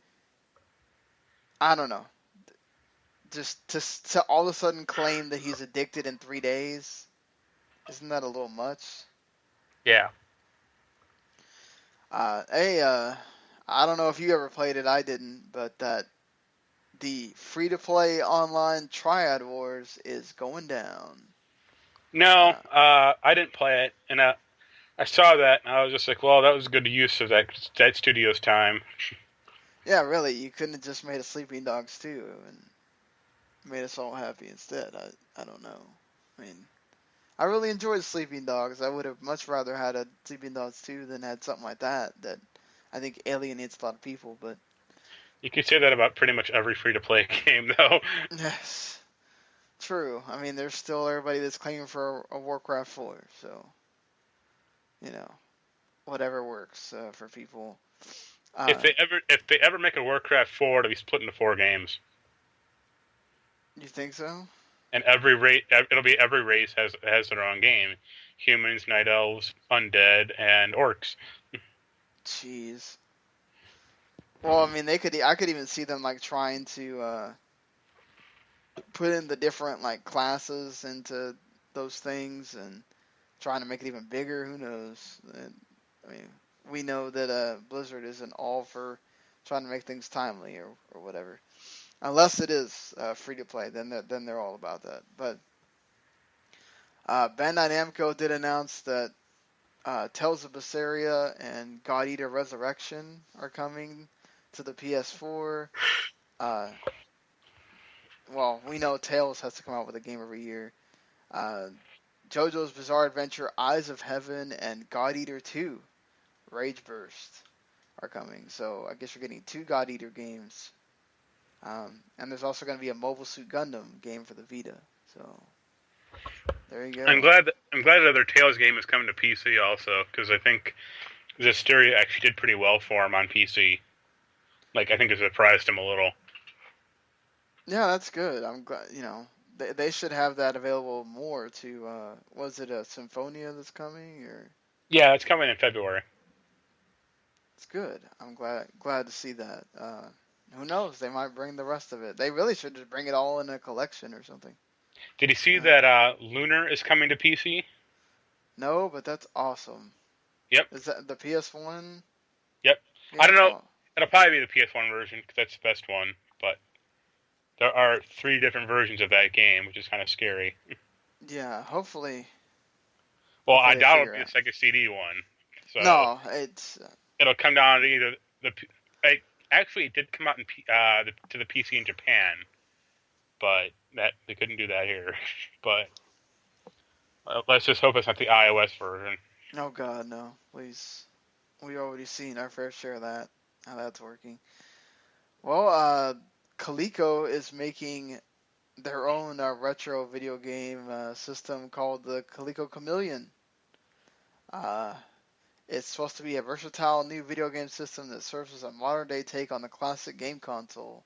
I don't know. Just to all of a sudden claim that he's addicted in 3 days, isn't that a little much? Yeah. I I don't know if you ever played it. I didn't, but that the free-to-play online Triad Wars is going down. No, I didn't play it, and I saw that, and I was just like, well, that was good use of that studio's time. Yeah, really, you couldn't have just made a Sleeping Dogs 2 and made us all happy instead. I don't know. I mean, I really enjoyed Sleeping Dogs. I would have much rather had a Sleeping Dogs 2 than had something like that I think alienates a lot of people, but You could say that about pretty much every free-to-play game, though. yes, true. I mean, there's still everybody that's claiming for a Warcraft 4, so, you know, whatever works for people. If they ever make a Warcraft 4, it'll be split into 4 games, You think so? and it'll be every race has their own game: humans, night elves, undead, and orcs. Jeez. Well, I mean, I could even see them like trying to put in the different like classes into those things and trying to make it even bigger. Who knows? I mean, we know that Blizzard isn't all for trying to make things timely or whatever. Unless it is free to play, then they're all about that. But Bandai Namco did announce that Tales of Berseria and God Eater Resurrection are coming to the PS4. Well, we know Tales has to come out with a game every year. JoJo's Bizarre Adventure, Eyes of Heaven, and God Eater 2, Rage Burst, are coming. So I guess you're getting 2 God Eater games. And there's also going to be a Mobile Suit Gundam game for the Vita. So there you go. I'm glad that their Tales game is coming to PC also, because I think Zestiria actually did pretty well for him on PC. Like, I think it surprised him a little. Yeah, that's good. I'm glad, they should have that available more to, was it a Symphonia that's coming, or? Yeah, it's coming in February. It's good. I'm glad to see that. Who knows? They might bring the rest of it. They really should just bring it all in a collection or something. Did you see that Lunar is coming to PC? No, but that's awesome. Yep. Is that the PS1? Yep. Yeah, I don't know. It'll probably be the PS1 version, because that's the best one, but there are 3 different versions of that game, which is kind of scary. Yeah, hopefully. Well, I doubt it'll be the Sega CD one. So no, it'll come down to either actually, it did come out to the PC in Japan, but that they couldn't do that here. But let's just hope it's not the iOS version. Oh God, no! Please, we already seen our fair share of that. How that's working. Well, Coleco is making their own retro video game system called the Coleco Chameleon. It's supposed to be a versatile new video game system that serves as a modern-day take on the classic game console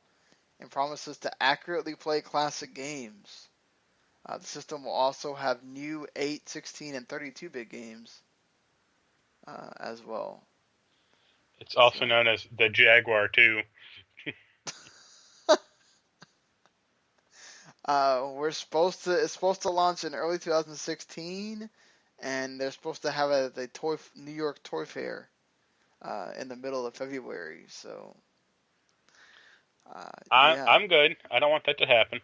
and promises to accurately play classic games. The system will also have new 8, 16, and 32-bit games as well. It's also known as the Jaguar 2. It's supposed to launch in early 2016, and they're supposed to have the New York Toy Fair in the middle of February. So, I'm good. I don't want that to happen.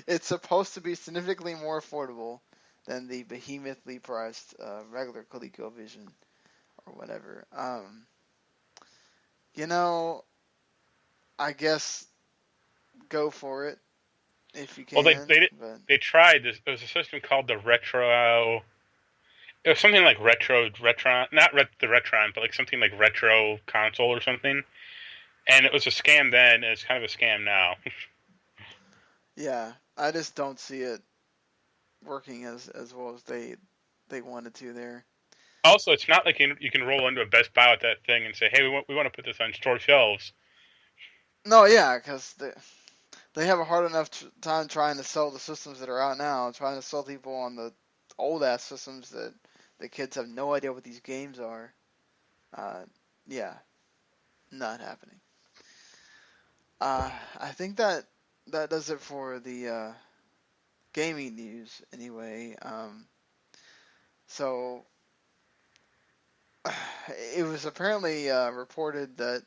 It's supposed to be significantly more affordable than the behemothly priced regular ColecoVision or whatever. I guess go for it if you can. Well, they tried this. There was a system called the Retro. It was something like not the Retron, but like something like Retro Console or something. And it was a scam then, and it's kind of a scam now. Yeah, I just don't see it working as well as they wanted to there. Also, it's not like you can roll into a Best Buy with that thing and say, "Hey, we want to put this on store shelves." No, yeah, because they have a hard enough time trying to sell the systems that are out now, trying to sell people on the old ass systems that the kids have no idea what these games are. Yeah, not happening. I think that does it for the gaming news anyway. So it was apparently reported that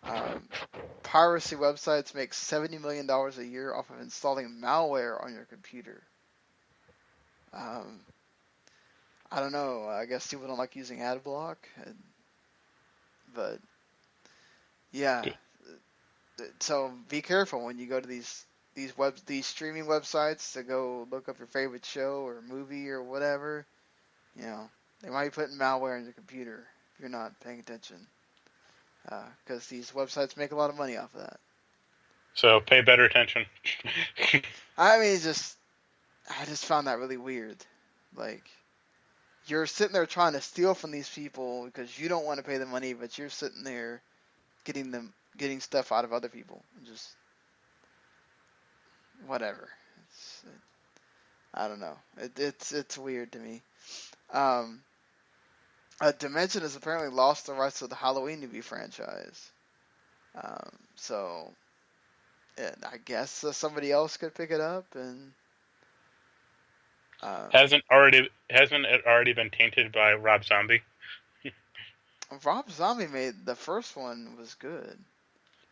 um, piracy websites make $70 million a year off of installing malware on your computer. Um, I don't know. I guess people don't like using AdBlock, but yeah. So be careful when you go to these streaming websites to go look up your favorite show or movie or whatever. You know, they might be putting malware in your computer if you're not paying attention, because these websites make a lot of money off of that. So pay better attention. I mean, I just found that really weird. Like, you're sitting there trying to steal from these people because you don't want to pay the money, but you're sitting there getting stuff out of other people. Just whatever. I don't know. It's weird to me. Um, Dimension has apparently lost the rights to the Halloween movie franchise. So I guess somebody else could pick it up, and Hasn't it already been tainted by Rob Zombie? Rob Zombie made the first one was good.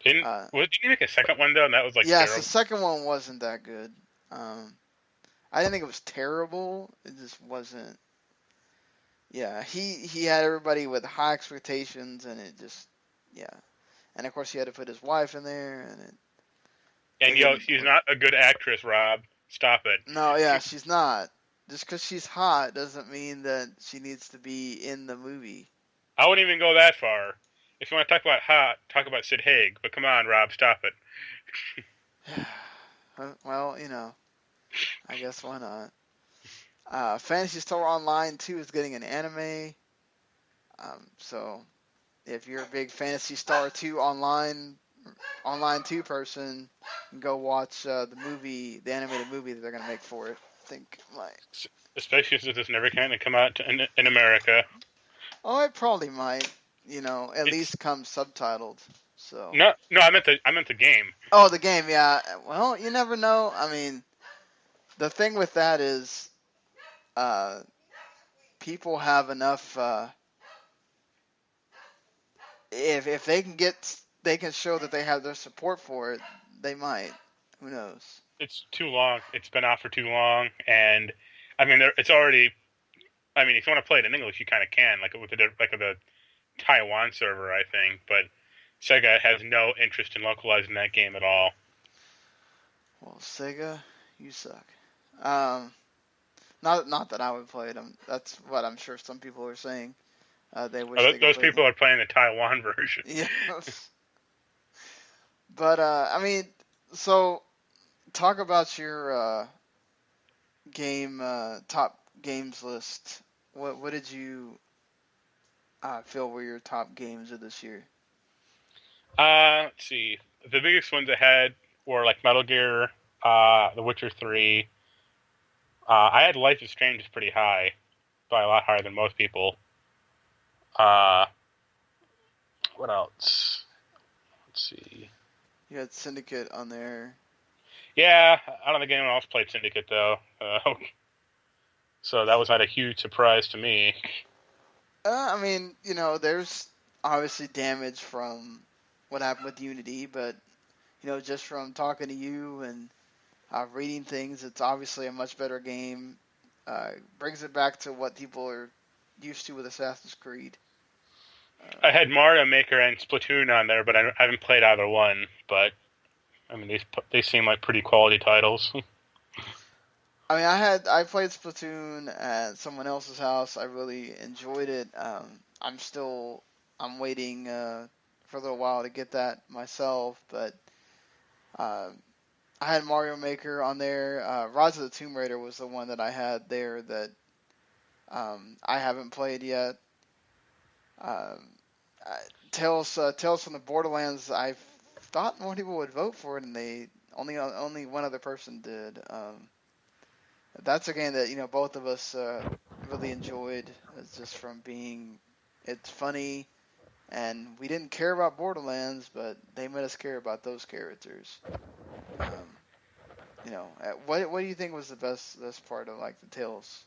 Didn't he make a second one though? And that was like yes, terrible. the second one wasn't that good. I didn't think it was terrible. It just wasn't. Yeah, he had everybody with high expectations, and it just and of course he had to put his wife in there, and She's not a good actress, Rob. Stop it. No, yeah, she's not. Just because she's hot doesn't mean that she needs to be in the movie. I wouldn't even go that far. If you want to talk about hot, talk about Sid Haig. But come on, Rob, stop it. Well, I guess why not? Phantasy Star Online 2 is getting an anime. So if you're a big Phantasy Star 2 Online 2 person, you can go watch the animated movie that they're going to make for it. I think especially since it's never going to come out in America. Oh, it probably might. At least come subtitled. So no, I meant the game. Oh, the game, yeah. Well, you never know. I mean, the thing with that is, people have enough. If they can show that they have their support for it, they might. Who knows? It's too long. It's been out for too long, and I mean, it's already. I mean, if you want to play it in English, you kind of can, like with the Taiwan server, I think. But Sega has no interest in localizing that game at all. Well, Sega, you suck. Not that I would play it. That's what I'm sure some people are saying. They wish those people are playing the Taiwan version. Yes. But I mean, so talk about your top games list. What did you feel were your top games of this year? Let's see. The biggest ones I had were like Metal Gear, The Witcher 3. I had Life is Strange pretty high, by a lot higher than most people. What else? Let's see. You had Syndicate on there. Yeah, I don't think anyone else played Syndicate though. So that was not a huge surprise to me. I mean, there's obviously damage from what happened with Unity, but just from talking to you and reading things, it's obviously a much better game. Brings it back to what people are used to with Assassin's Creed. I had Mario Maker and Splatoon on there, but I haven't played either one. But I mean, they seem like pretty quality titles. I mean, I played Splatoon at someone else's house. I really enjoyed it. I'm waiting for a little while to get that myself, but I had Mario Maker on there. Rise of the Tomb Raider was the one that I had there that I haven't played yet. Tales from the Borderlands. I thought more people would vote for it, and they only one other person did. That's a game that both of us really enjoyed. It's just from it's funny, and we didn't care about Borderlands, but they made us care about those characters. What do you think was the best part of like the Tales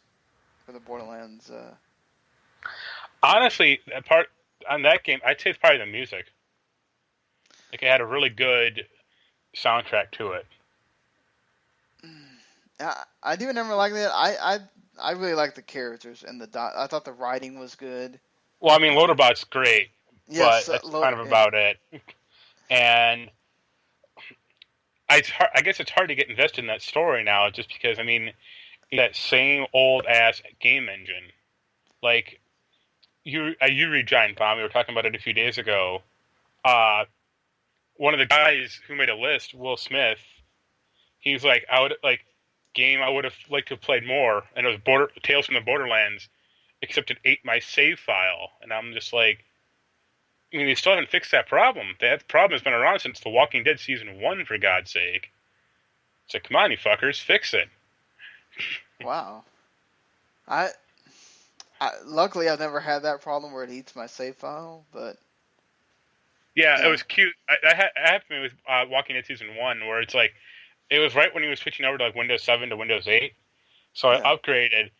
for the Borderlands? Honestly, that part on that game, I'd say it's probably the music. Like it had a really good soundtrack to it. I do never like that. I really like the characters and I thought the writing was good. Well, I mean, Um, Loaderbot's great, yes, but that's kind Loader. of Yeah. about it. And I guess it's hard to get invested in that story now, just because I mean, that same old ass game engine. Like you read Giant Bomb. We were talking about it a few days ago. Uh, One of the guys who made a list, Will Smith, he's like, I would like game I would have liked to have played more, and it was Tales from the Borderlands, except it ate my save file, and I'm just like, I mean, they still haven't fixed that problem. That problem has been around since The Walking Dead season 1, for God's sake. It's like, come on, you fuckers, fix it. Wow. I, luckily I've never had that problem where it eats my save file, but Yeah, it yeah, was cute. I happened to me with Walking Dead season 1, where it's like, it was right when he was switching over to like Windows 7 to Windows 8. So I yeah. upgraded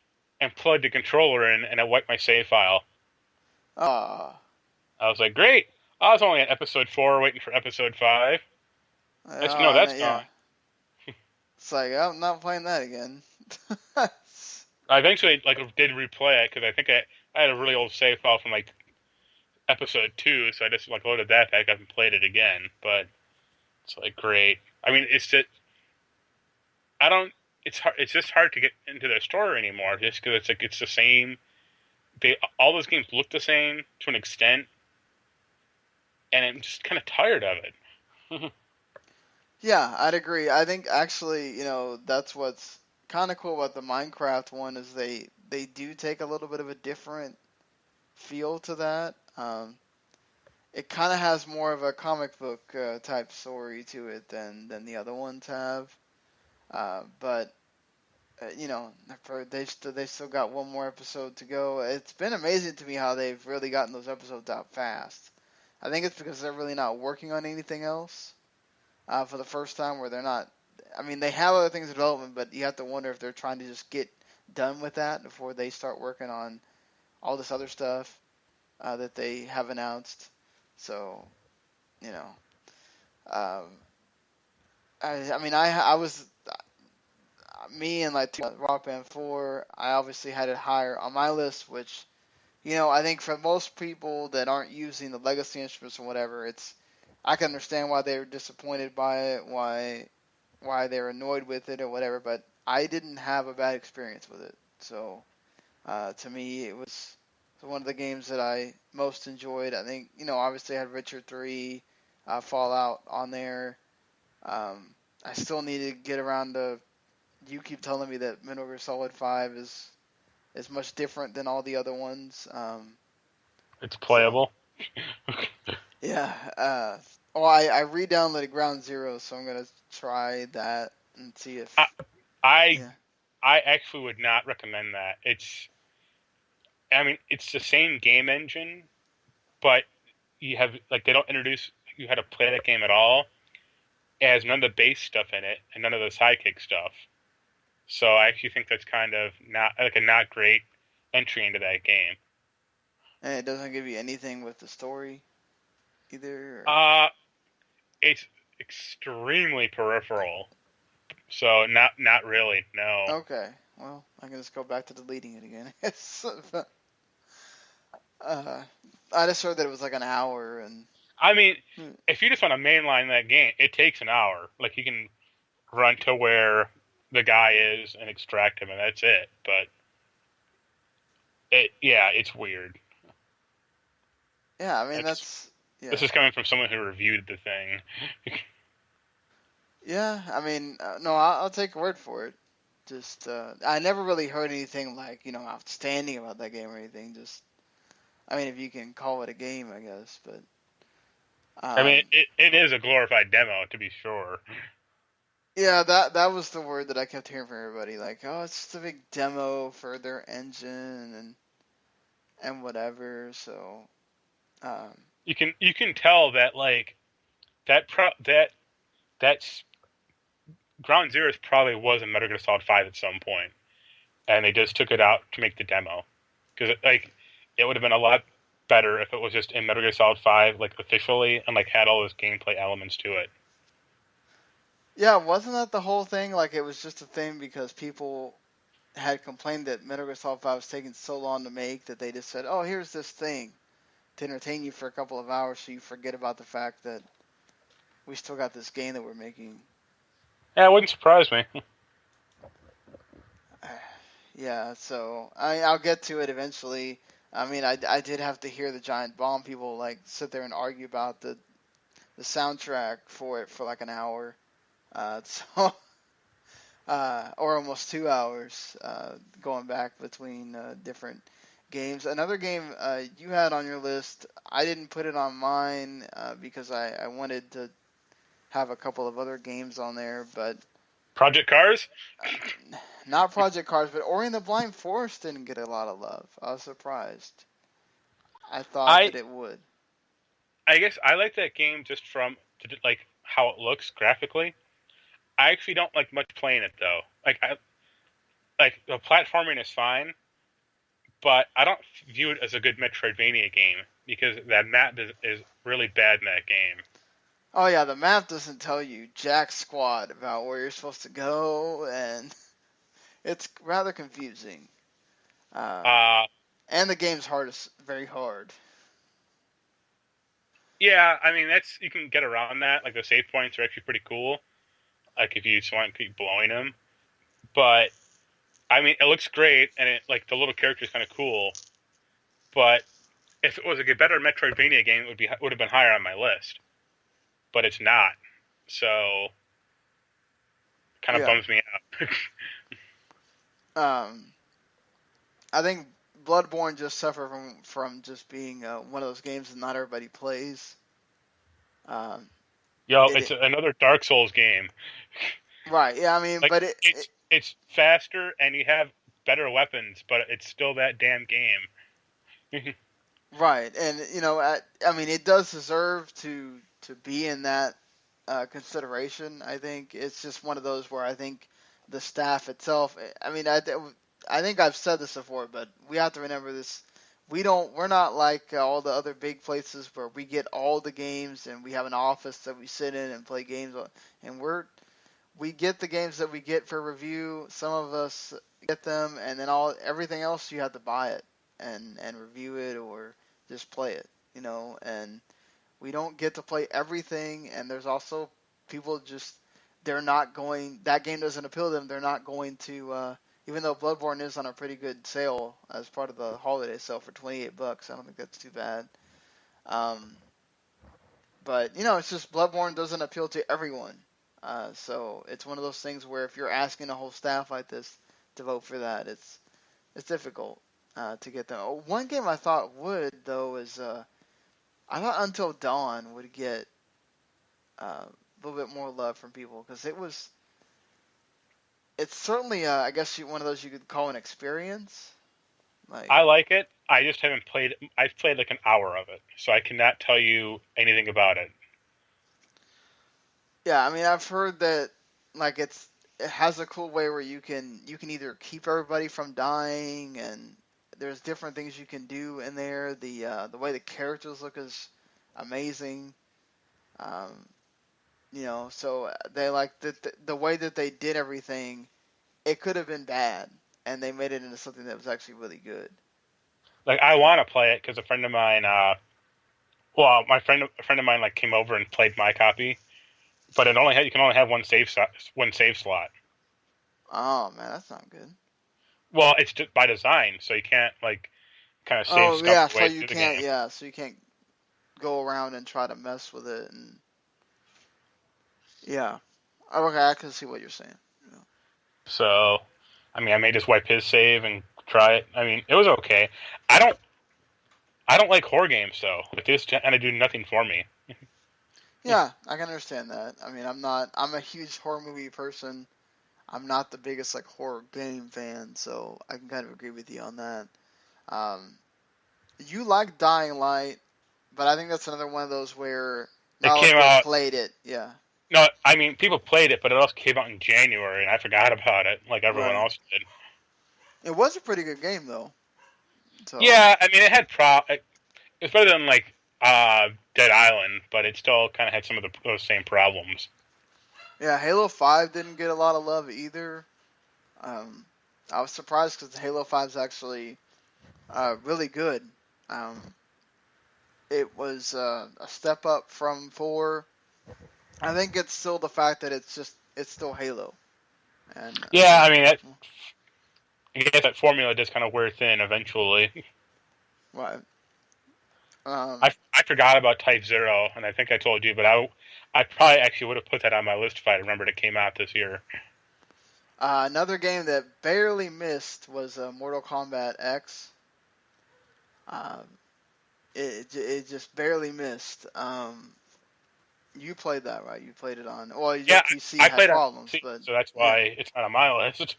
and plugged the controller in, and it wiped my save file. Ah, I was like, great. I was only at episode 4, waiting for episode 5. No, that's yeah. gone. It's like I'm not playing that again. I eventually did replay it because I think I had a really old save file from like episode 2, so I just like loaded that back up and played it again. But it's like great. I mean, it's just I don't. It's hard. It's just hard to get into their story anymore, just because it's like it's the same. All those games look the same to an extent, and I'm just kind of tired of it. Yeah, I'd agree. I think actually, that's what's kind of cool about the Minecraft one is they do take a little bit of a different feel to that. It kind of has more of a comic book type story to it than the other ones have. But they still got one more episode to go. It's been amazing to me how they've really gotten those episodes out fast. I think it's because they're really not working on anything else for the first time, where they're not. I mean, they have other things in development, but you have to wonder if they're trying to just get done with that before they start working on all this other stuff that they have announced. So, you know, um, I mean, I was me and like Rock Band 4. I obviously had it higher on my list, which I think for most people that aren't using the legacy instruments or whatever, I can understand why they're disappointed by it, why they're annoyed with it or whatever. But I didn't have a bad experience with it, so to me it was one of the games that I most enjoyed. I think obviously I had Richard 3, Fallout on there. I still need to get around to. You keep telling me that Metal Gear Solid 5 is much different than all the other ones. It's So playable. yeah. I re-downloaded Ground Zero, so I'm gonna try that and see I, if I yeah. I actually would not recommend that. I mean, it's the same game engine, but you have like they don't introduce you how to play that game at all. It has none of the base stuff in it and none of the sidekick stuff. So I actually think that's kind of not like a not great entry into that game. And it doesn't give you anything with the story either. Uh it's extremely peripheral. So not really, no. Okay, well I can just go back to deleting it again. uh, I just heard that it was like an hour and. I mean, if you just want to mainline that game, it takes an hour. Like you can run to where the guy is and extract him, and that's it. But it's weird. Yeah, I mean It's, that's yeah. this is coming from someone who reviewed the thing. Yeah, I mean, no, I'll take your word for it. Just, I never really heard anything like, outstanding about that game or anything. Just, I mean, if you can call it a game, I guess. But, I mean, um, it is a glorified demo, to be sure. yeah, that was the word that I kept hearing from everybody. Like, oh, it's just a big demo for their engine and whatever. So, um, You can tell that like that's Ground Zeroes probably was in Metal Gear Solid 5 at some point, and they just took it out to make the demo because like it would have been a lot better if it was just in Metal Gear Solid 5, like officially, and like had all those gameplay elements to it. Yeah, wasn't that the whole thing? Like, it was just a thing because people had complained that Metal Gear Solid 5 was taking so long to make that they just said, oh, here's this thing to entertain you for a couple of hours so you forget about the fact that we still got this game that we're making. Yeah, it wouldn't surprise me. Yeah, so I'll get to it eventually. I mean, I did have to hear the Giant Bomb people like sit there and argue about the soundtrack for it for like an hour, so or almost 2 hours, going back between different games. Another game you had on your list, I didn't put it on mine because I wanted to have a couple of other games on there, but Project Cars? not Project Cars, but Ori and the Blind Forest didn't get a lot of love. I was surprised. I thought that I it would. I guess I like that game just from like how it looks graphically. I actually don't like much playing it though. Like the platforming is fine, but I don't view it as a good Metroidvania game because that map is really bad in that game. Oh yeah, the map doesn't tell you jack squat about where you're supposed to go, and it's rather confusing. Uh, And the game's very hard. yeah, I mean that's you can get around that. Like the save points are actually pretty cool. Like if you just want to keep blowing them, but I mean it looks great and it like the little character is kind of cool. But if it was like a better Metroidvania game, would have been higher on my list. But it's not, so kind of Yeah. bums me out. I think Bloodborne just suffered from just being one of those games that not everybody plays. Um, Yo, it's another Dark Souls game. Right. Yeah. I mean, Like but it's faster and you have better weapons, but it's still that damn game. right, and I mean, it does deserve to be in that consideration. I think it's just one of those where I think the staff itself. I mean, I think I've said this before, but we have to remember this. We're not like all the other big places where we get all the games and we have an office that we sit in and play games on, and we get the games that we get for review. Some of us get them, and then everything else you have to buy it and review it or just play it, And we don't get to play everything, and there's also people just that game doesn't appeal to them. They're not going to. Even though Bloodborne is on a pretty good sale as part of the holiday sale for $28, I don't think that's too bad. But it's just Bloodborne doesn't appeal to everyone. So it's one of those things where if you're asking a whole staff like this to vote for that, it's difficult to get them. One game I thought would though is I thought Until Dawn would get a little bit more love from people because it's certainly I guess one of those you could call an experience. I like it. I just haven't played. I've played like an hour of it, so I cannot tell you anything about it. Yeah, I mean, I've heard that like it has a cool way where you can either keep everybody from dying, and there's different things you can do in there. The way the characters look is amazing. Um, so they like the way that they did everything. It could have been bad, and they made it into something that was actually really good. Like I want to play it because a friend of mine, a friend of mine like came over and played my copy, but you can only have one save slot. Oh man, that's not good. Well, it's just by design, so you can't like kind of save Oh stuff yeah, away through the game. so you can't go around and try to mess with it, and yeah. Okay, I can see what you're saying. Yeah. So, I mean, I may just wipe his save and try it. I mean, it was okay. I don't like horror games though. Like this kind of do nothing for me. Yeah, I can understand that. I mean, I'm a huge horror movie person. I'm not the biggest like horror game fan, so I can kind of agree with you on that. Um, you like Dying Light, but I think that's another one of those where It not a lot of came people out. played it. Yeah. No, I mean, people played it, but it also came out in January, and I forgot about it, like everyone Right. else did. It was a pretty good game though. So Yeah, I mean, it had it's better than like Dead Island, but it still kind of had some of those same problems. yeah, Halo 5 didn't get a lot of love either. Um, I was surprised because Halo 5 is actually really good. Um, it was a step up from 4. I think it's still the fact that it's still Halo, and Yeah, I mean, I guess that formula does kind of wear thin eventually. right. I forgot about Type Zero, and I think I told you, but I probably actually would have put that on my list if I remembered it came out this year. Another game that barely missed was Mortal Kombat X. Um, it just barely missed. You played that, right? You played it on. Well, your Yeah, PC I had played on problems, PC, but so that's yeah. why it's not on my list.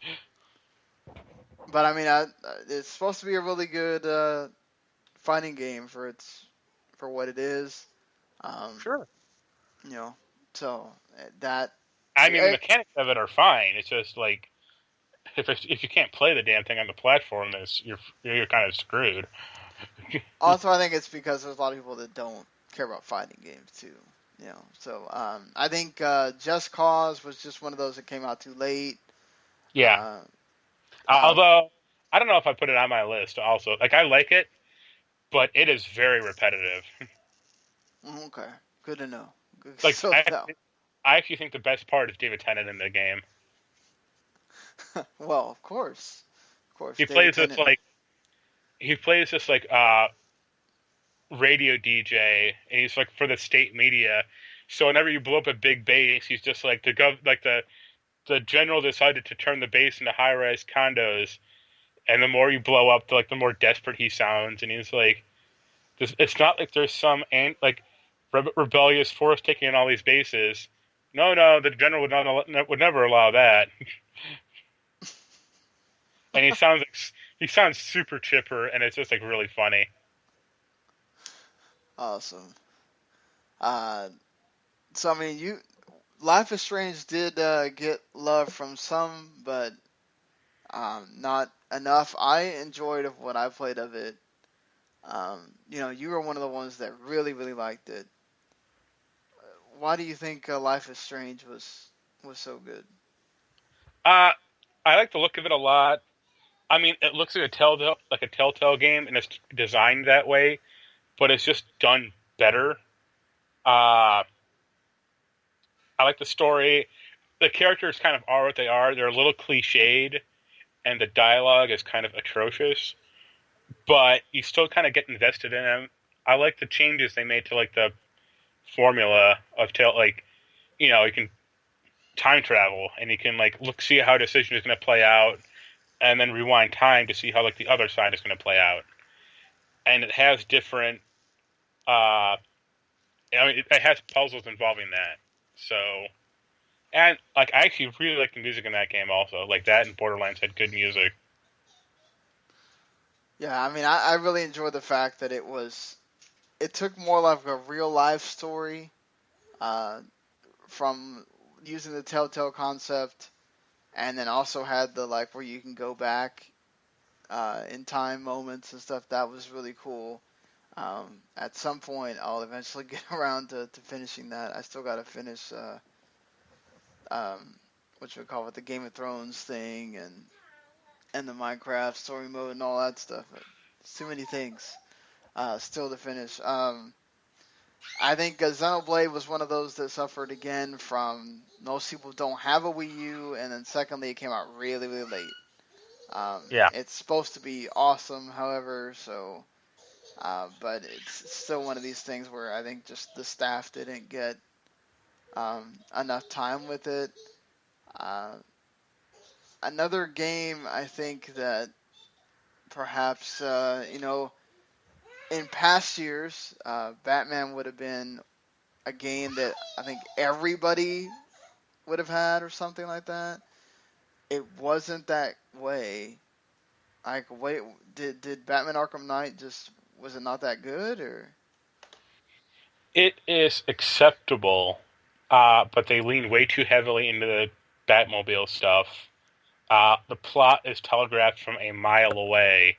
But I mean, it's supposed to be a really good fighting game for what it is. Um, Sure. you know, so that I mean, the I, mechanics of it are fine. It's just like if you can't play the damn thing on the platform, you're kind of screwed. also I think it's because there's a lot of people that don't care about fighting games too. So I think Just Cause was just one of those that came out too late. Yeah. Uh, uh, Although I don't know if I put it on my list. Also, like I like it, but it is very repetitive. okay, good to know. Like So that, I actually think the best part is David Tennant in the game. well, of course, He David plays this Tennant. like he plays this like radio DJ, and he's like for the state media. So whenever you blow up a big base, he's just like the general decided to turn the base into high rise condos, and the more you blow up, the more desperate he sounds, and he's like, it's not like there's some rebellious force taking in all these bases. No, no, the general would never allow that. And he sounds super chipper, and it's just like really funny. Awesome. Uh, so I mean, Life is Strange did get love from some, but not enough. I enjoyed of what I played of it. You were one of the ones that really, really liked it. Why do you think Life is Strange was so good? Uh, I like the look of it a lot. I mean, it looks like a Telltale game, and it's designed that way, but it's just done better. I like the story. The characters kind of are what they are. They're a little cliched, and the dialogue is kind of atrocious, but you still kind of get invested in them. I like the changes they made to like the formula of you can time travel and you can like see how a decision is going to play out, and then rewind time to see how like the other side is going to play out. And it has different. Uh, it has puzzles involving that. So, and like I actually really like the music in that game also. Like that and Borderlands had good music. Yeah, I mean, I really enjoyed the fact that it took more like a real life story uh, from using the Telltale concept, and then also had the like where you can go back in time moments and stuff. That was really cool. At some point, I'll eventually get around to finishing that. I still got to finish what you would call it, the Game of Thrones thing, and the Minecraft story mode and all that stuff. It's too many things still to finish. I think Xenoblade was one of those that suffered again from most people don't have a Wii U, and then secondly, it came out really, really late. Yeah. It's supposed to be awesome, however, but it's still one of these things where I think just the staff didn't get enough time with it. Uh, Another game I think that perhaps in past years, Batman would have been a game that I think everybody would have had or something like that. It wasn't that way. Like, wait, did Batman Arkham Knight just was it not that good or? It is acceptable, but they lean way too heavily into the Batmobile stuff. The plot is telegraphed from a mile away,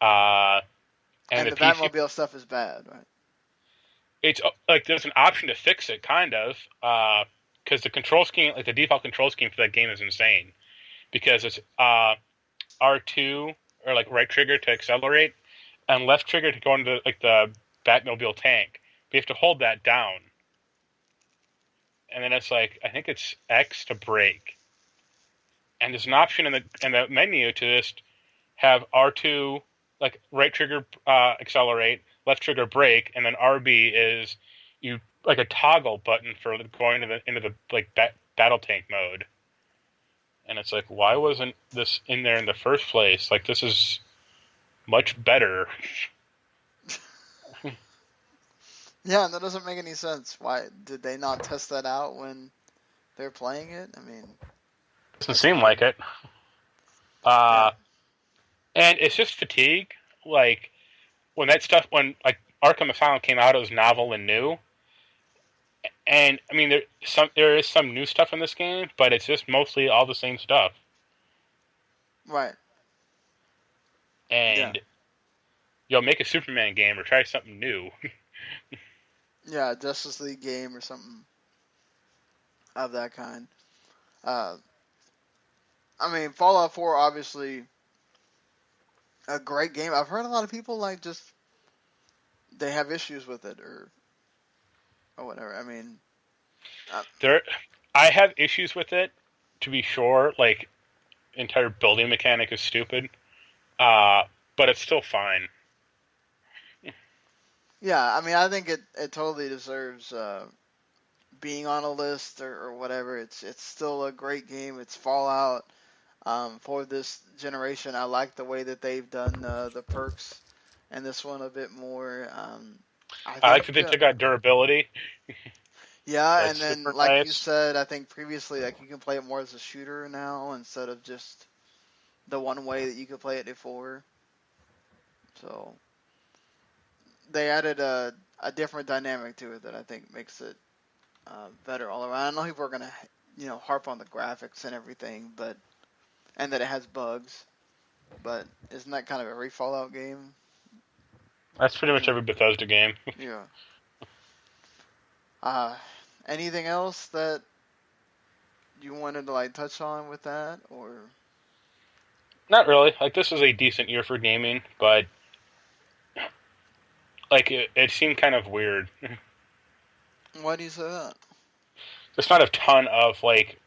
And the PC, Batmobile stuff is bad, right? it's like there's an option to fix it, kind of, because the control scheme, like the default control scheme for that game, is insane. Because it's R2 or like right trigger to accelerate, and left trigger to go into like the Batmobile tank. But you have to hold that down, and then it's like I think it's X to brake. And there's an option in the menu to just have R2 like right trigger accelerate, left trigger brake, and then RB is you like a toggle button for going into the like battle tank mode. And it's like, why wasn't this in there in the first place? Like, this is much better. Yeah, that doesn't make any sense. Why did they not test that out when they're playing it? I mean, Doesn't seem like it. yeah. And it's just fatigue. Like, when like Arkham Asylum came out, it was novel and new. And I mean, there is some new stuff in this game, but it's just mostly all the same stuff. Right. And you'll make a Superman game or try something new. Yeah, Justice League game or something of that kind. I mean, Fallout 4 obviously a great game. I've heard a lot of people like just they have issues with it or whatever. I mean, I have issues with it, to be sure. Like, entire building mechanic is stupid, but it's still fine. yeah, I mean, I think it totally deserves being on a list or whatever. It's still a great game. It's Fallout for this generation. I like the way that they've done the perks and this one a bit more. I like that they took out durability. Yeah, That's and then super like you nice. said, I think previously, like you can play it more as a shooter now instead of just the one way that you could play it before. So they added a different dynamic to it that I think makes it better all around. I know people are gonna harp on the graphics and everything, and that it has bugs, but isn't that kind of every Fallout game? That's pretty much every Bethesda game. Yeah. Anything else that you wanted to like touch on with that, or? Not really. Like, this was a decent year for gaming, but like it seemed kind of weird. Why do you say that? There's not a ton of like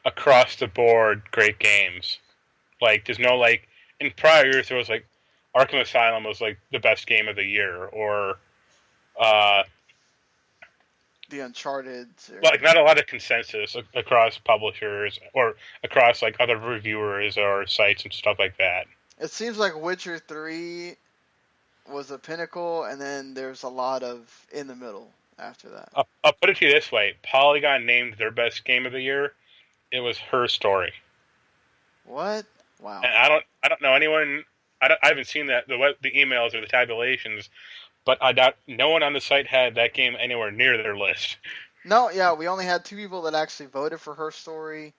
across the board great games. Like, there's no like in prior years there was like Arkham Asylum was like the best game of the year, or The Uncharted. like not a lot of consensus across publishers or across like other reviewers or sites and stuff like that. It seems like Witcher 3 was the pinnacle, and then there's a lot of in the middle after that. I'll put it to you this way: Polygon named their best game of the year. It was Her Story. What? Wow. And I don't know anyone. I haven't seen the emails or the tabulations, but I doubt no one on the site had that game anywhere near their list. No, yeah, we only had 2 people that actually voted for Her Story,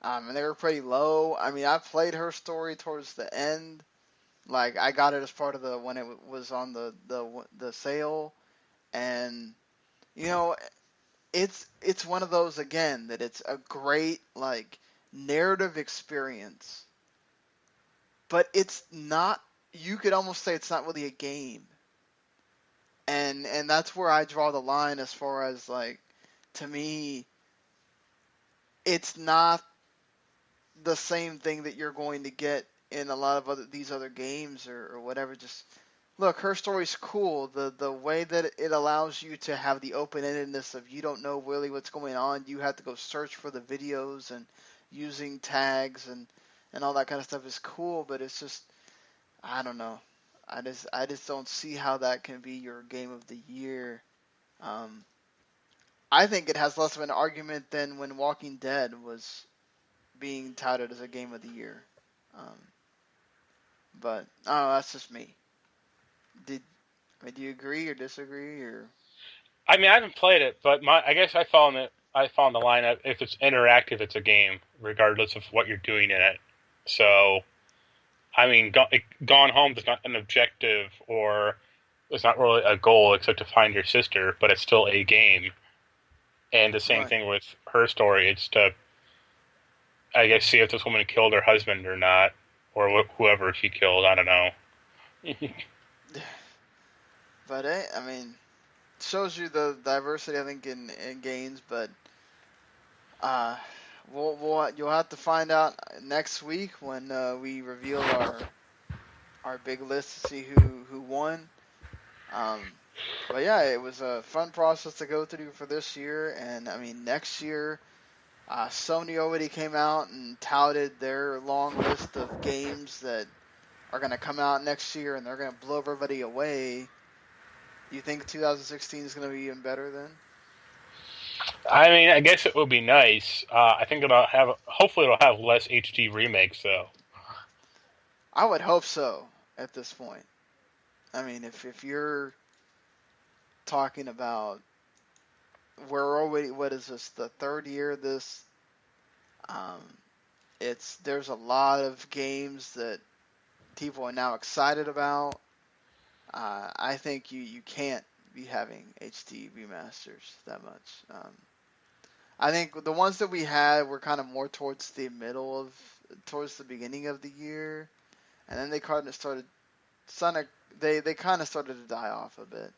and they were pretty low. I mean, I played Her Story towards the end. Like, I got it as part of when it was on the sale, and it's one of those again that it's a great like narrative experience, but it's not. You could almost say it's not really a game, and that's where I draw the line as far as like, to me, it's not the same thing that you're going to get in a lot of these other games or whatever. Just look, Her Story's cool. The way that it allows you to have the open-endedness of you don't know really what's going on. You have to go search for the videos and using tags and all that kind of stuff is cool, but it's just, I don't know. I just don't see how that can be your game of the year. I think it has less of an argument than when Walking Dead was being touted as a game of the year. But I don't know, that's just me. Do you agree or disagree or? I mean, I haven't played it, but I guess I fall in the line of if it's interactive, it's a game, regardless of what you're doing in it. So I mean, Gone Home is not an objective or it's not really a goal except to find your sister, but it's still a game. And the same Right. thing with her story. It's to, I guess, see if this woman killed her husband or not, or whoever she killed. I don't know. But I mean, shows you the diversity I think in games, but uh, you'll have to find out next week when we reveal our big list to see who won. Um, but yeah, it was a fun process to go through for this year, and I mean next year, Sony already came out and touted their long list of games that are going to come out next year, and they're going to blow everybody away. You think 2016 is going to be even better then? I mean, I guess it would be nice. I think hopefully it'll have less HD remakes though. I would hope so at this point. I mean, if you're talking about we're already, what is this, the third year of this, um, there's a lot of games that people are now excited about. I think you can't be having HD remasters that much. I think the ones that we had were kind of more towards the beginning of the year, and then they kind of started, they kind of started to die off a bit.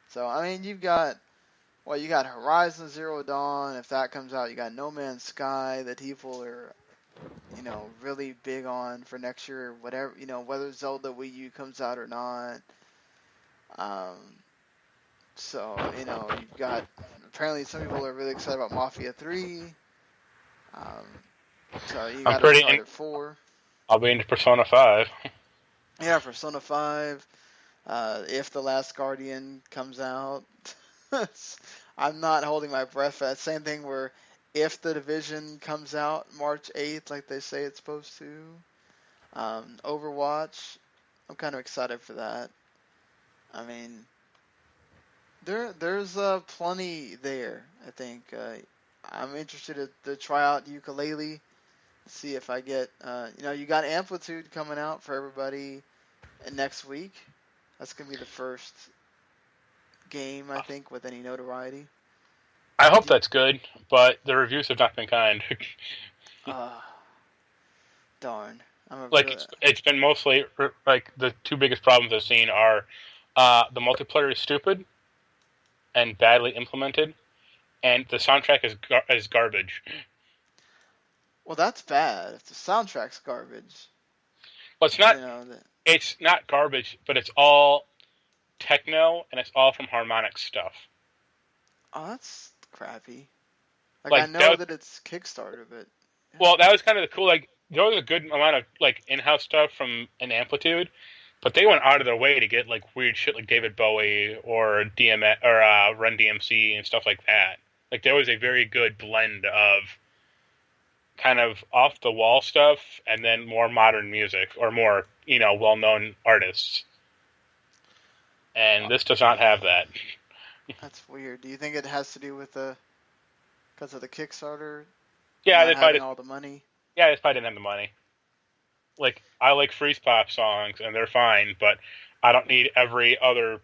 So I mean, you got Horizon Zero Dawn. If that comes out, you got No Man's Sky that people are, really big on for next year. Whatever, whether Zelda Wii U comes out or not. Um, so you've got, apparently some people are really excited about Mafia 3. Um, so you I'm got pretty. Uncharted 4. I'll be into Persona 5. Yeah, Persona 5. If The Last Guardian comes out. I'm not holding my breath for that. Same thing where if The Division comes out March 8th, like they say it's supposed to. Overwatch, I'm kind of excited for that. I mean, there's plenty there, I think. I'm interested to try out ukulele, see if I get, you got Amplitude coming out for everybody next week. That's going to be the first game, I think, with any notoriety. I hope that's good, but the reviews have not been kind. Uh, darn. I'm a Like really, it's been mostly like the two biggest problems I've seen are the multiplayer is stupid and badly implemented, and the soundtrack is garbage. well, that's bad. If the soundtrack's garbage, Well, it's you not know, it's not garbage, but it's all techno and it's all from harmonic stuff. oh, that's crappy. Like, I Like that know was, that it's Kickstarter, but yeah. well, that was kind of the cool. Like there was a good amount of like in-house stuff from an Amplitude, but they went out of their way to get like weird shit like David Bowie or DMX or Run DMC and stuff like that. Like there was a very good blend of kind of off the wall stuff and then more modern music or more well known artists. And Uh, this does not have that. That's weird. Do you think it has to do with because of the Kickstarter Yeah, not they probably having all the money? didn't have the money. Like I like freeze pop songs and they're fine, but I don't need every other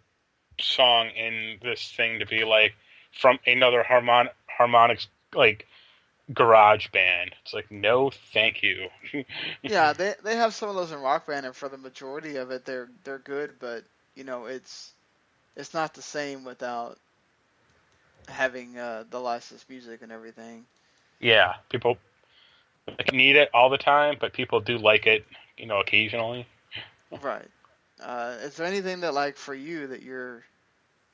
song in this thing to be like from another harmonics like garage band. It's like no, thank you. Yeah, they have some of those in Rock Band, and for the majority of it, they're good, but it's not the same without having the licensed music and everything. Yeah, people like, need it all the time, but people do like it, occasionally. Right. Is there anything that, like, for you that you're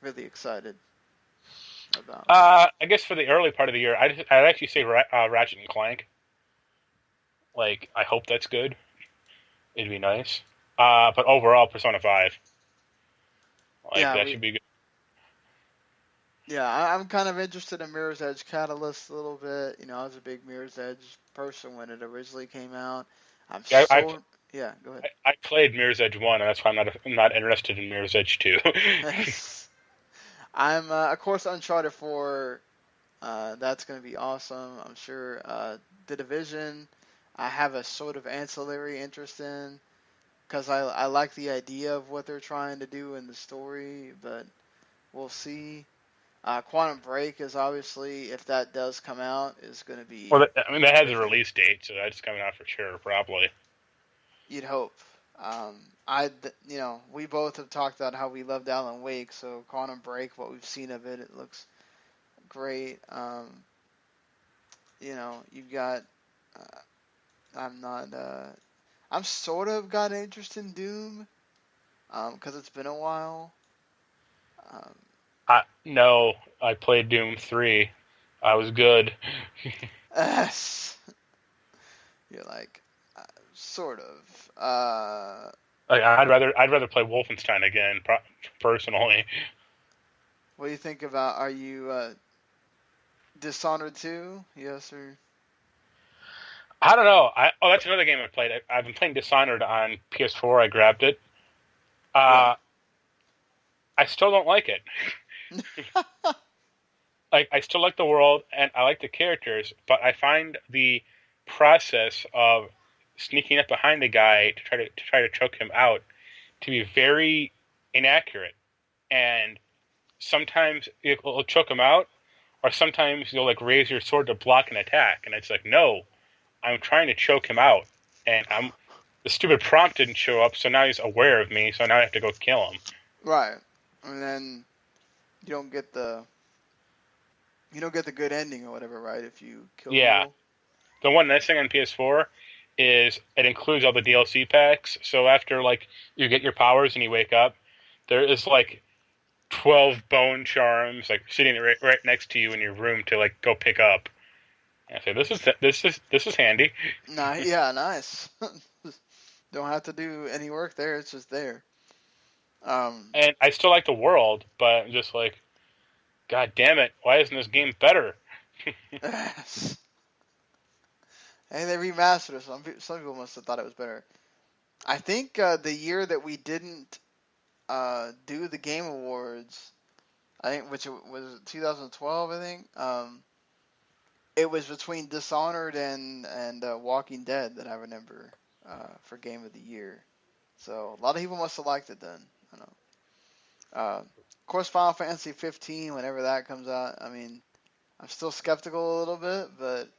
really excited about? I guess for the early part of the year, I'd actually say Ratchet and Clank. Like, I hope that's good. It'd be nice. But overall, Persona 5. Like, Yeah, that should be good. I'm kind of interested in Mirror's Edge Catalyst a little bit. I was a big Mirror's Edge person when it originally came out. I'm Yeah, so yeah. Go ahead. I played Mirror's Edge 1, and that's why I'm not interested in Mirror's Edge 2. I'm of course Uncharted 4. That's gonna be awesome. I'm sure. The Division. I have a sort of ancillary interest in, because I like the idea of what they're trying to do in the story, but we'll see. Quantum Break is obviously, if that does come out, is going to be Well, I mean, that has a terrific. release date, so that's coming out for sure, probably. You'd hope. We both have talked about how we loved Alan Wake, so Quantum Break, what we've seen of it, it looks great. You've got. I'm not. I'm sort of got an interest in Doom, because it's been a while. Um, No, I played Doom 3. I was good. you're like, sort of. I'd rather play Wolfenstein again, personally. What do you think about? Are you Dishonored 2? Yes or? I don't know. That's another game I played. I've been playing Dishonored on PS4. I grabbed it. Yeah. I still don't like it. Like, I still like the world and I like the characters, but I find the process of sneaking up behind the guy to try to choke him out to be very inaccurate. And sometimes it'll choke him out, or sometimes you'll like raise your sword to block an attack, and it's like, no, I'm trying to choke him out, and the stupid prompt didn't show up, so now he's aware of me, so now I have to go kill him. Right. And then you don't get the good ending or whatever, right? If you kill Yeah. people. The one nice thing on PS4 is it includes all the DLC packs, so after like you get your powers and you wake up, there is like 12 bone charms like sitting right next to you in your room to like go pick up. And I say this is handy. Yeah, nice. Don't have to do any work there. It's just there. And I still like the world, but I'm just like, God damn it, why isn't this game better? Hey, they remastered it. Some people must have thought it was better. I think the year that we didn't do the Game Awards, I think, which was 2012, I think. It was between Dishonored and Walking Dead that I remember for Game of the Year. So a lot of people must have liked it then. I know. Of course, Final Fantasy 15, whenever that comes out, I mean, I'm still skeptical a little bit, but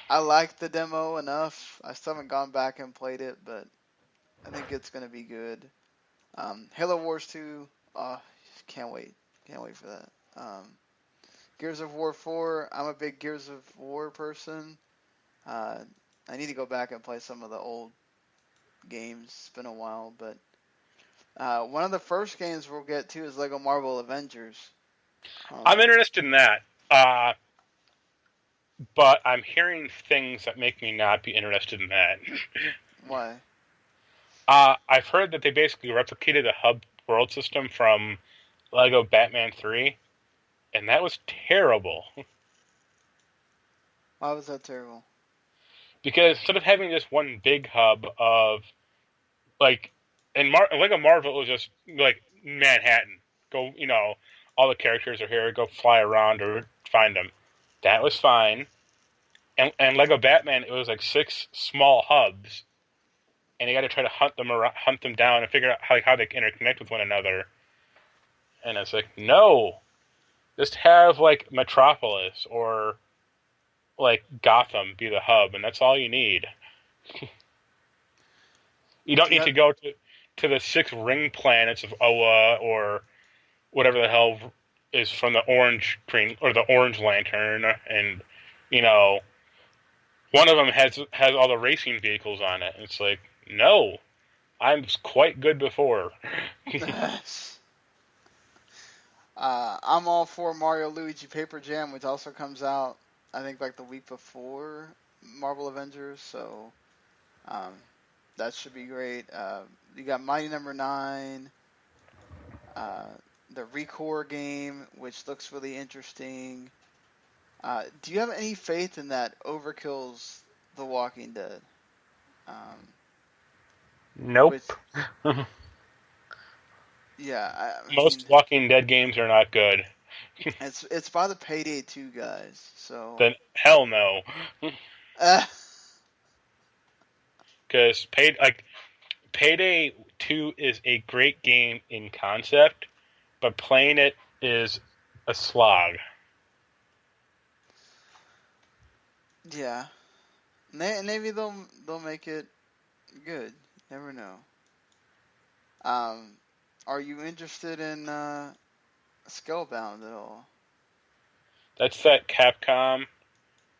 I liked the demo enough. I still haven't gone back and played it, but I think it's going to be good. Halo Wars 2, can't wait. Can't wait for that. Gears of War 4, I'm a big Gears of War person. I need to go back and play some of the old games. It's been a while, but one of the first games we'll get to is Lego Marvel Avengers. I'm interested in that, but I'm hearing things that make me not be interested in that. Why? I've heard that they basically replicated the hub world system from Lego Batman 3, and that was terrible. Why was that terrible? Because instead of having just one big hub of, like, in Lego Marvel, it was just, like, Manhattan. Go, all the characters are here, go fly around or find them. That was fine. And Lego Batman, it was like 6 small hubs, and you got to try to hunt them down and figure out how they interconnect with one another. And it's like, no, just have like Metropolis or like Gotham be the hub, and that's all you need. You don't need to go to the 6 ring planets of Oa or whatever the hell is from the Orange Green or the Orange Lantern, and one of them has all the racing vehicles on it. It's like, no, I'm quite good before. I'm all for Mario Luigi Paper Jam, which also comes out, I think, like the week before Marvel Avengers. So that should be great. You got Mighty Number 9, the Recore game, which looks really interesting. Do you have any faith in that Overkill's The Walking Dead? Nope. Yeah, Most Walking Dead games are not good. It's by the Payday 2 guys, so Then hell no. because Payday 2 is a great game in concept, but playing it is a slog. Yeah, maybe they'll make it good. Never know. Are you interested in Scalebound at all? That's that Capcom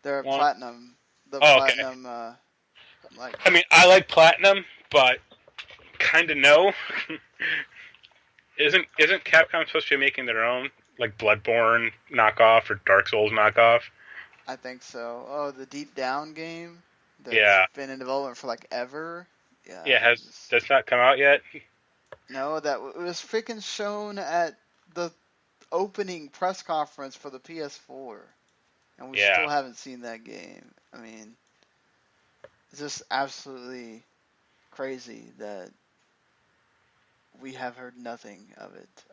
They're one. platinum, the Oh, okay. platinum like. I mean, I like Platinum, but kind of no. Isn't Capcom supposed to be making their own, like Bloodborne knockoff or Dark Souls knockoff? I think so. Oh, the Deep Down game that's Yeah. been in development for like ever. Yeah. Yeah, that's not come out yet? No, that it was freaking shown at the opening press conference for the PS4, and we Yeah. still haven't seen that game. I mean, it's just absolutely crazy that we have heard nothing of it.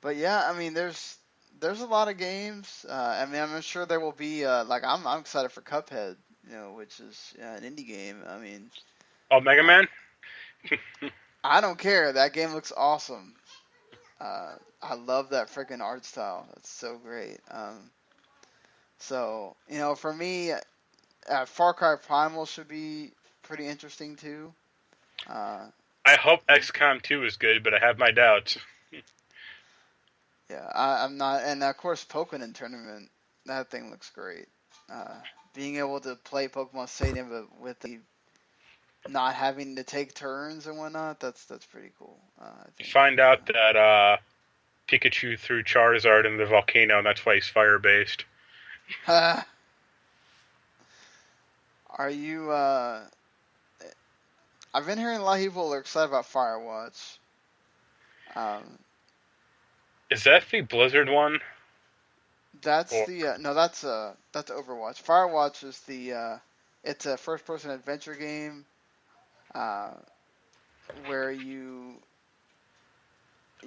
But yeah, I mean, there's a lot of games. I mean, I'm sure there will be like I'm excited for Cuphead, which is an indie game. I mean, Oh, Mega Man? I don't care. That game looks awesome. I love that freaking art style. That's so great. So for me, Far Cry Primal should be pretty interesting too. I hope XCOM 2 is good, but I have my doubts. Yeah, I'm not, and of course Pokemon Tournament. That thing looks great. Uh, Being able to play Pokemon Stadium but with the not having to take turns and whatnot, that's pretty cool. I You think. find out that Pikachu threw Charizard in the volcano, and that's why he's fire-based. Are you? I've been hearing a lot of people are excited about Firewatch. Is that the Blizzard one? That's Or, the no, that's Overwatch. Firewatch is the it's a first-person adventure game uh, where you're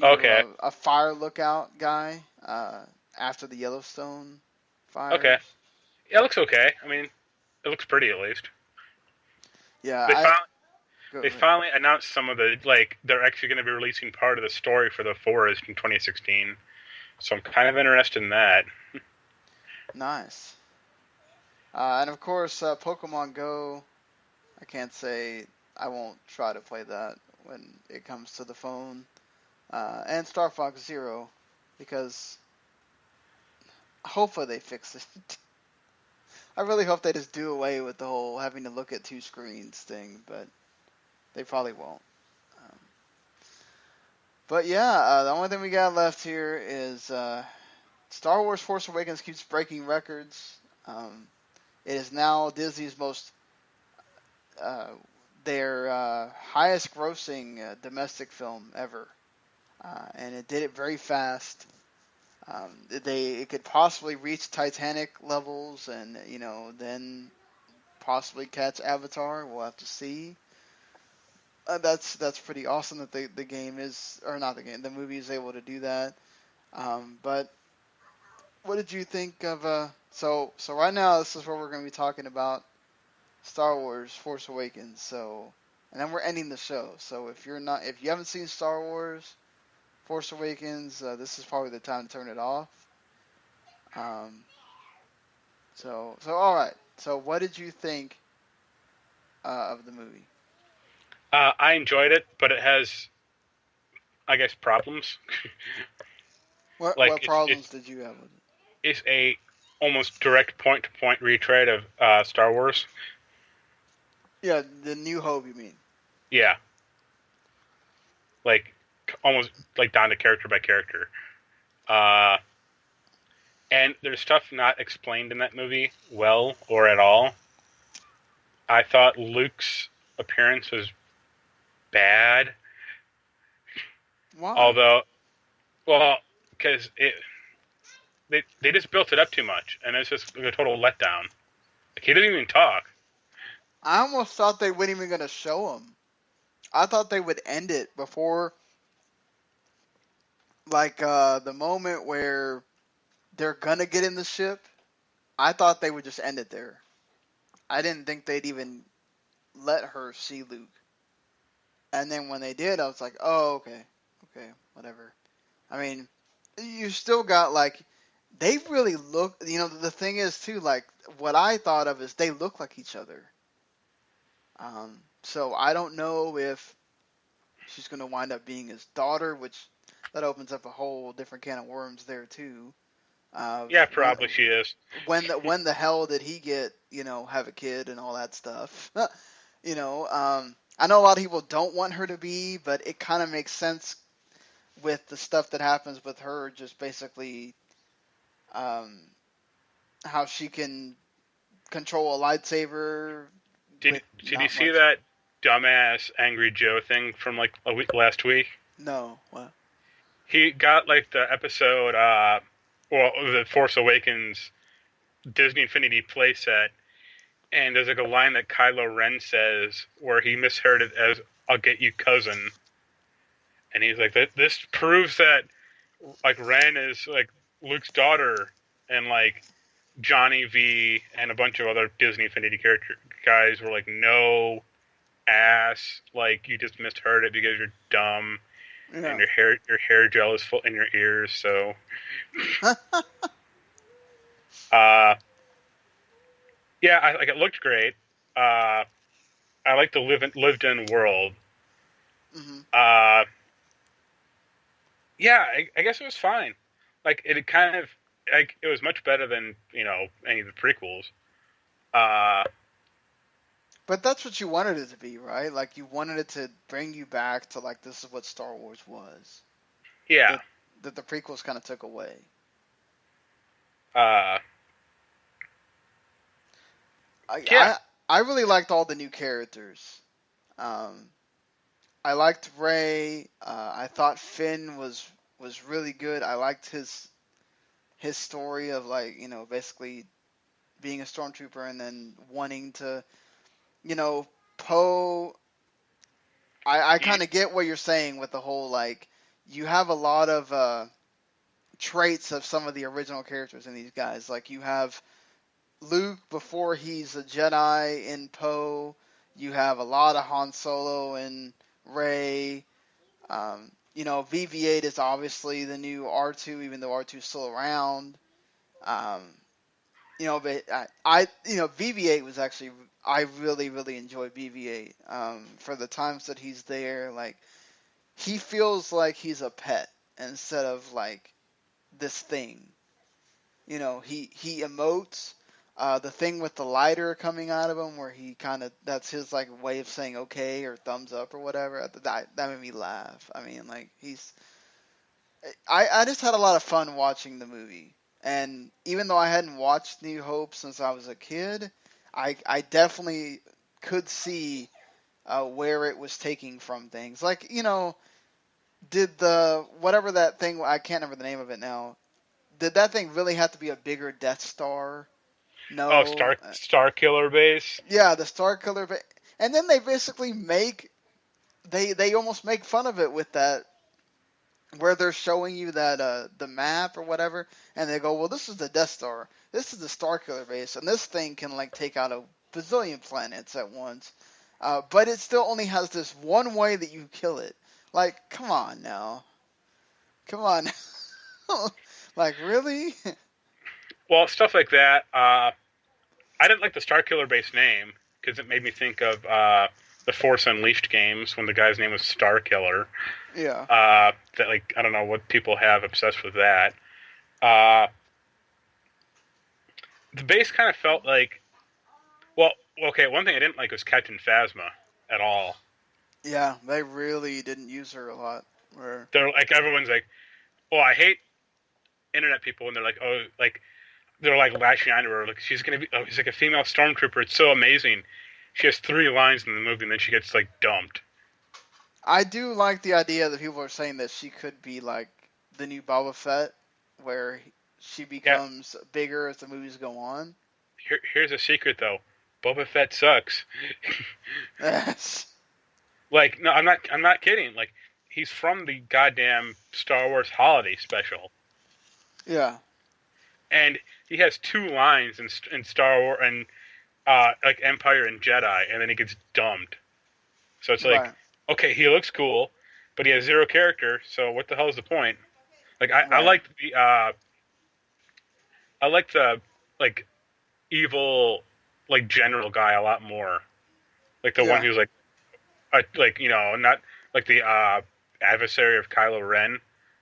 okay, a fire lookout guy after the Yellowstone okay. fires. Yeah, it looks okay. I mean, it looks pretty at least. Yeah, They I finally, go they ahead. finally announced some of the, like, they're actually going to be releasing part of the story for the Forest in 2016. So I'm kind of interested in that. Nice. And of course, Pokemon Go. I can't say I won't try to play that when it comes to the phone. And Star Fox Zero, because hopefully they fix it. I really hope they just do away with the whole having to look at two screens thing, but they probably won't. Um, but yeah, the only thing we got left here is Star Wars Force Awakens keeps breaking records. It is now Disney's most uh, their highest grossing domestic film ever, and it did it very fast. It could possibly reach Titanic levels, and then possibly catch Avatar. We'll have to see. That's pretty awesome that the game is, or not the game, the movie is able to do that. But what did you think of? So right now this is where we're going to be talking about Star Wars Force Awakens. So, and then we're ending the show. So if you haven't seen Star Wars Force Awakens, this is probably the time to turn it off. So all right. So what did you think of the movie? I enjoyed it, but it has, I guess, problems. What Like, problems did you have with it? it's a almost direct point-to-point retread of Star Wars. Yeah, the New Hope, you mean? Yeah, like almost like down to character by character. Uh, and there's stuff not explained in that movie well or at all. I thought Luke's appearance was bad, Why? although, well, because they just built it up too much, and it's just a total letdown. Like, he doesn't even talk. I almost thought they weren't even going to show him. I thought they would end it before, like, the moment where they're going to get in the ship. I thought they would just end it there. I didn't think they'd even let her see Luke. And then when they did, I was like, oh, okay, whatever. I mean, you still got like, they really look. The thing is too, like what I thought of is they look like each other. So I don't know if she's going to wind up being his daughter, which that opens up a whole different can of worms there too. Yeah, probably she is. When the hell did he get, have a kid and all that stuff? I know a lot of people don't want her to be, but it kind of makes sense with the stuff that happens with her, just basically how she can control a lightsaber. Did you see that dumbass Angry Joe thing from like last week? No. What? He got like the episode, the Force Awakens Disney Infinity playset, and there's like a line that Kylo Ren says where he misheard it as "I'll get you, cousin," and he's like, "This proves that like Ren is like Luke's daughter," and like Johnny V and a bunch of other Disney Infinity character guys were like, "No, ass! Like you just misheard it because you're dumb." Yeah. And your hair gel is full in your ears, so. Yeah, it looked great. I like the lived-in world. Mm-hmm. Yeah, I guess it was fine. Like it kind of it was much better than any of the prequels. But that's what you wanted it to be, right? Like, you wanted it to bring you back to, like, this is what Star Wars was. Yeah. That the prequels kind of took away. Yeah. I really liked all the new characters. I liked Rey. I thought Finn was really good. I liked his story of, like, basically being a stormtrooper and then wanting to... Poe, I kind of get what you're saying with the whole, like, you have a lot of traits of some of the original characters in these guys. Like, you have Luke before he's a Jedi in Poe. You have a lot of Han Solo in Rey. BB-8 is obviously the new R2, even though R2's still around. But BB-8 was actually, I really, really enjoy BB-8. For the times that he's there, like, he feels like he's a pet instead of, like, this thing. He emotes. The thing with the lighter coming out of him, where he kind of, that's his, like, way of saying okay or thumbs up or whatever, that made me laugh. I mean, like, I just had a lot of fun watching the movie. And even though I hadn't watched New Hope since I was a kid, I definitely could see where it was taking from things. Like, did whatever that thing, I can't remember the name of it now, did that thing really have to be a bigger Death Star? No. Oh, Star Killer base? Yeah, the Star Killer base. And then they basically they almost make fun of it with that, where they're showing you that the map or whatever, and they go, well, this is the Death Star, this is the Star Killer base, and this thing can, like, take out a bazillion planets at once, but it still only has this one way that you kill it. Like, come on now. Like, really? Well, stuff like that. I didn't like the Star Killer base name because it made me think of the Force Unleashed games when the guy's name was Star Killer. Yeah. That, like, I don't know what people have obsessed with that. The base kind of felt like, well, okay, one thing I didn't like was Captain Phasma at all. Yeah, they really didn't use her a lot. They're like, everyone's like, oh, I hate internet people, and they're like, oh, like, they're like lashing onto her, like, she's gonna be, oh, she's like a female stormtrooper, it's so amazing. She has 3 lines in the movie, and then she gets, like, dumped. I do like the idea that people are saying that she could be, like, the new Boba Fett, where she becomes bigger as the movies go on. Here's a secret, though. Boba Fett sucks. Yes. Like, no, I'm not kidding. Like, he's from the goddamn Star Wars holiday special. Yeah. And he has 2 lines in Star Wars, and like Empire and Jedi, and then he gets dumped. So it's like, Right. okay, he looks cool, but he has zero character. So what the hell is the point? Like I Right. like the like evil like general guy a lot more. Like the one Yeah. who's like not like the adversary of Kylo Ren.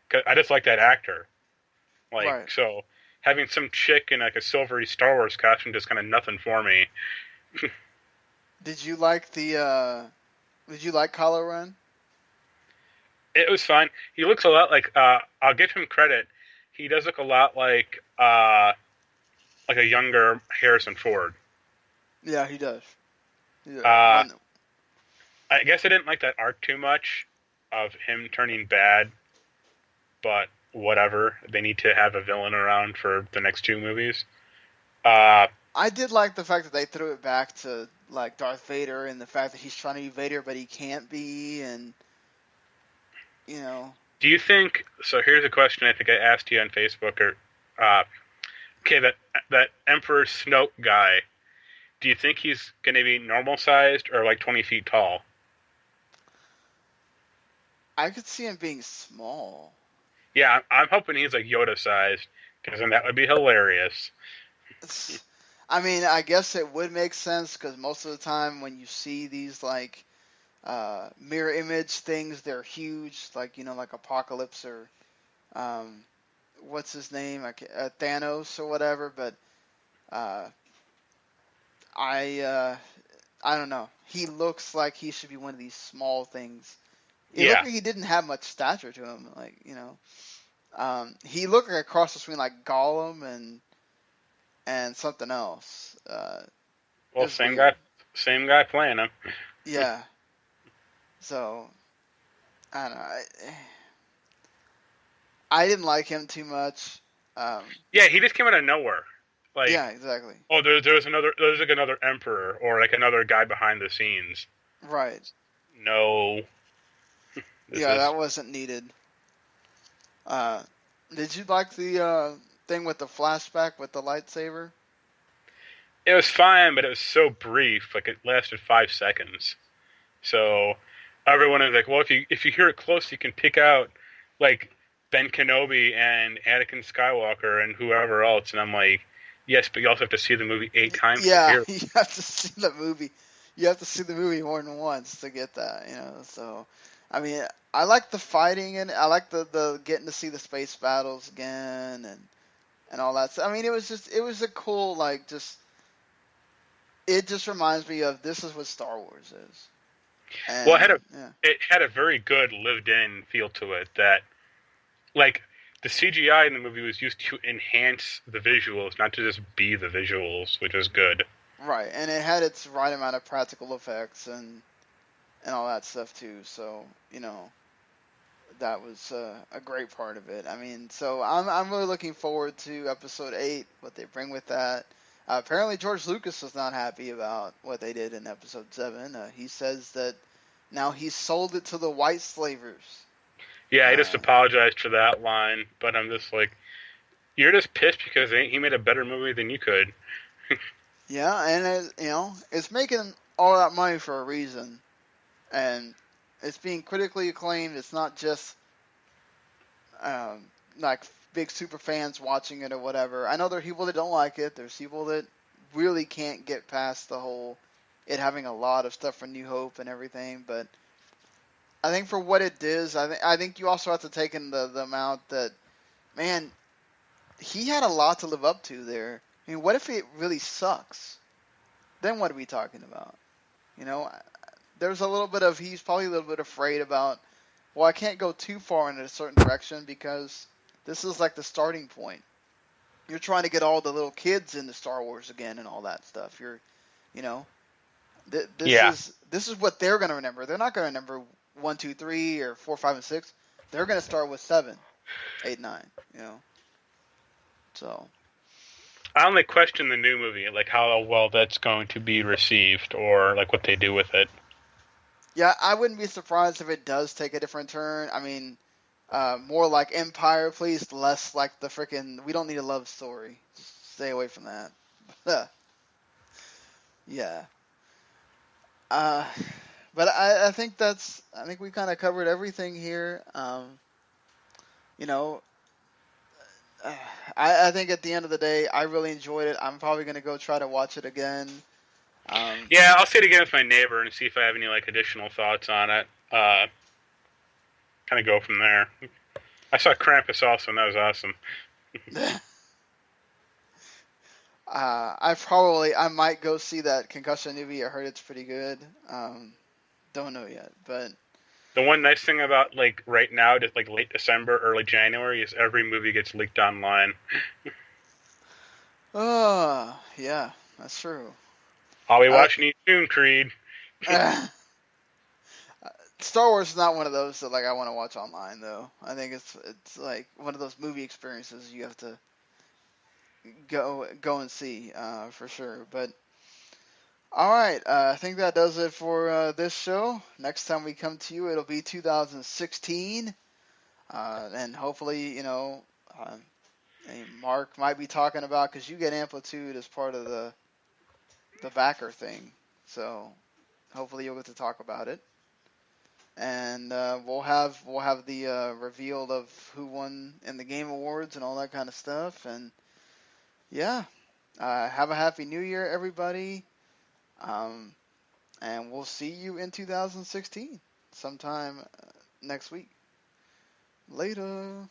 'Cause I just like that actor. Like Right. so, having some chick in like a silvery Star Wars costume just kind of nothing for me. Did you like the? Did you like Kylo Ren? It was fine. He looks a lot like. I'll give him credit. He does look a lot like a younger Harrison Ford. Yeah, he does. He does. Uh, I guess I didn't like that arc too much of him turning bad, but whatever. They need to have a villain around for the next two movies. Uh, I did like the fact that they threw it back to like Darth Vader and the fact that he's trying to be Vader but he can't be, and you know. do you think? So here's a question I think I asked you on Facebook. Or okay, that Emperor Snoke guy. Do you think he's going to be normal sized or like 20 feet tall? I could see him being small. Yeah, I'm hoping he's like Yoda sized, because then that would be hilarious. I mean, I guess it would make sense because most of the time when you see these like mirror image things, they're huge, like like Apocalypse or um, what's his name, Thanos or whatever. But uh, I I don't know. He looks like he should be one of these small things. It looked Yeah, like he didn't have much stature to him, like he looked like a cross between like Gollum and something else. It well, was weird. same guy playing him. Yeah. So I don't know. I didn't like him too much. Yeah, he just came out of nowhere. Like, Yeah, exactly. oh, there's like another emperor or like another guy behind the scenes. Right. No, this Yeah, is that wasn't needed. Uh, did you like the thing with the flashback with the lightsaber? it was fine, but it was so brief. Like it lasted 5 seconds. So everyone is like, well, if you hear it close, you can pick out like Ben Kenobi and Anakin Skywalker and whoever else. And I'm like, yes, but you also have to see the movie 8 times to Yeah, hear. you have to see the movie. You have to see the movie more than once to get that, So, I mean, I like the fighting and I like the getting to see the space battles again and all that. So, I mean, it was a cool it just reminds me of this is what Star Wars is. Well, And yeah, it had a very good lived-in feel to it. That like the CGI in the movie was used to enhance the visuals, not to just be the visuals, which is good. right. And it had its right amount of practical effects and all that stuff too. So, that was a great part of it. I mean, so I'm really looking forward to episode 8, what they bring with that. Apparently, George Lucas was not happy about what they did in episode 7. He says that now he's sold it to the white slavers. Yeah, I just Uh, apologized for that line, but I'm just like, you're just pissed because he made a better movie than you could. yeah, and it's making all that money for a reason, and it's being critically acclaimed. It's not just um, like big super fans watching it or whatever. I know there are people that don't like it. There's people that really can't get past the whole it having a lot of stuff from New Hope and everything. But I think for what it is, I think you also have to take in the amount that, man, he had a lot to live up to there. I mean, what if it really sucks? Then what are we talking about? You know, there's a little bit of he's probably a little bit afraid about. Well, I can't go too far in a certain direction because this is like the starting point. You're trying to get all the little kids into Star Wars again and all that stuff. You know, Yeah. this is what they're going to remember. They're not going to remember 1, 2, 3, or 4, 5, and 6. They're going to start with 7, 8, 9. So I only question the new movie, like how well that's going to be received, or like what they do with it. yeah, I wouldn't be surprised if it does take a different turn. I mean, more like Empire, please. Less like the freaking. We don't need a love story. Just stay away from that. Yeah. Uh, but I think I think we kind of covered everything here. You know, uh, I think at the end of the day, I really enjoyed it. I'm probably gonna go try to watch it again. Um, Yeah, I'll see it again with my neighbor and see if I have any like additional thoughts on it. Kind of go from there. I saw Krampus also, and that was awesome. I might go see that Concussion movie. I heard it's pretty good. Don't know yet, but The one nice thing about like right now, just like late December, early January, is every movie gets leaked online. yeah, that's true. I'll be Uh, watching you soon, Creed. Star Wars is not one of those that like I want to watch online though. I think it's like one of those movie experiences you have to go and see for sure. But all right, I think that does it for this show. Next time we come to you, it'll be 2016, and hopefully uh, Mark might be talking about because you get Amplitude as part of the backer thing. So hopefully you'll get to talk about it. And we'll have the reveal of who won in the game awards and all that kind of stuff. And yeah, have a happy New Year, everybody. Um, and we'll see you in 2016 sometime next week. Later.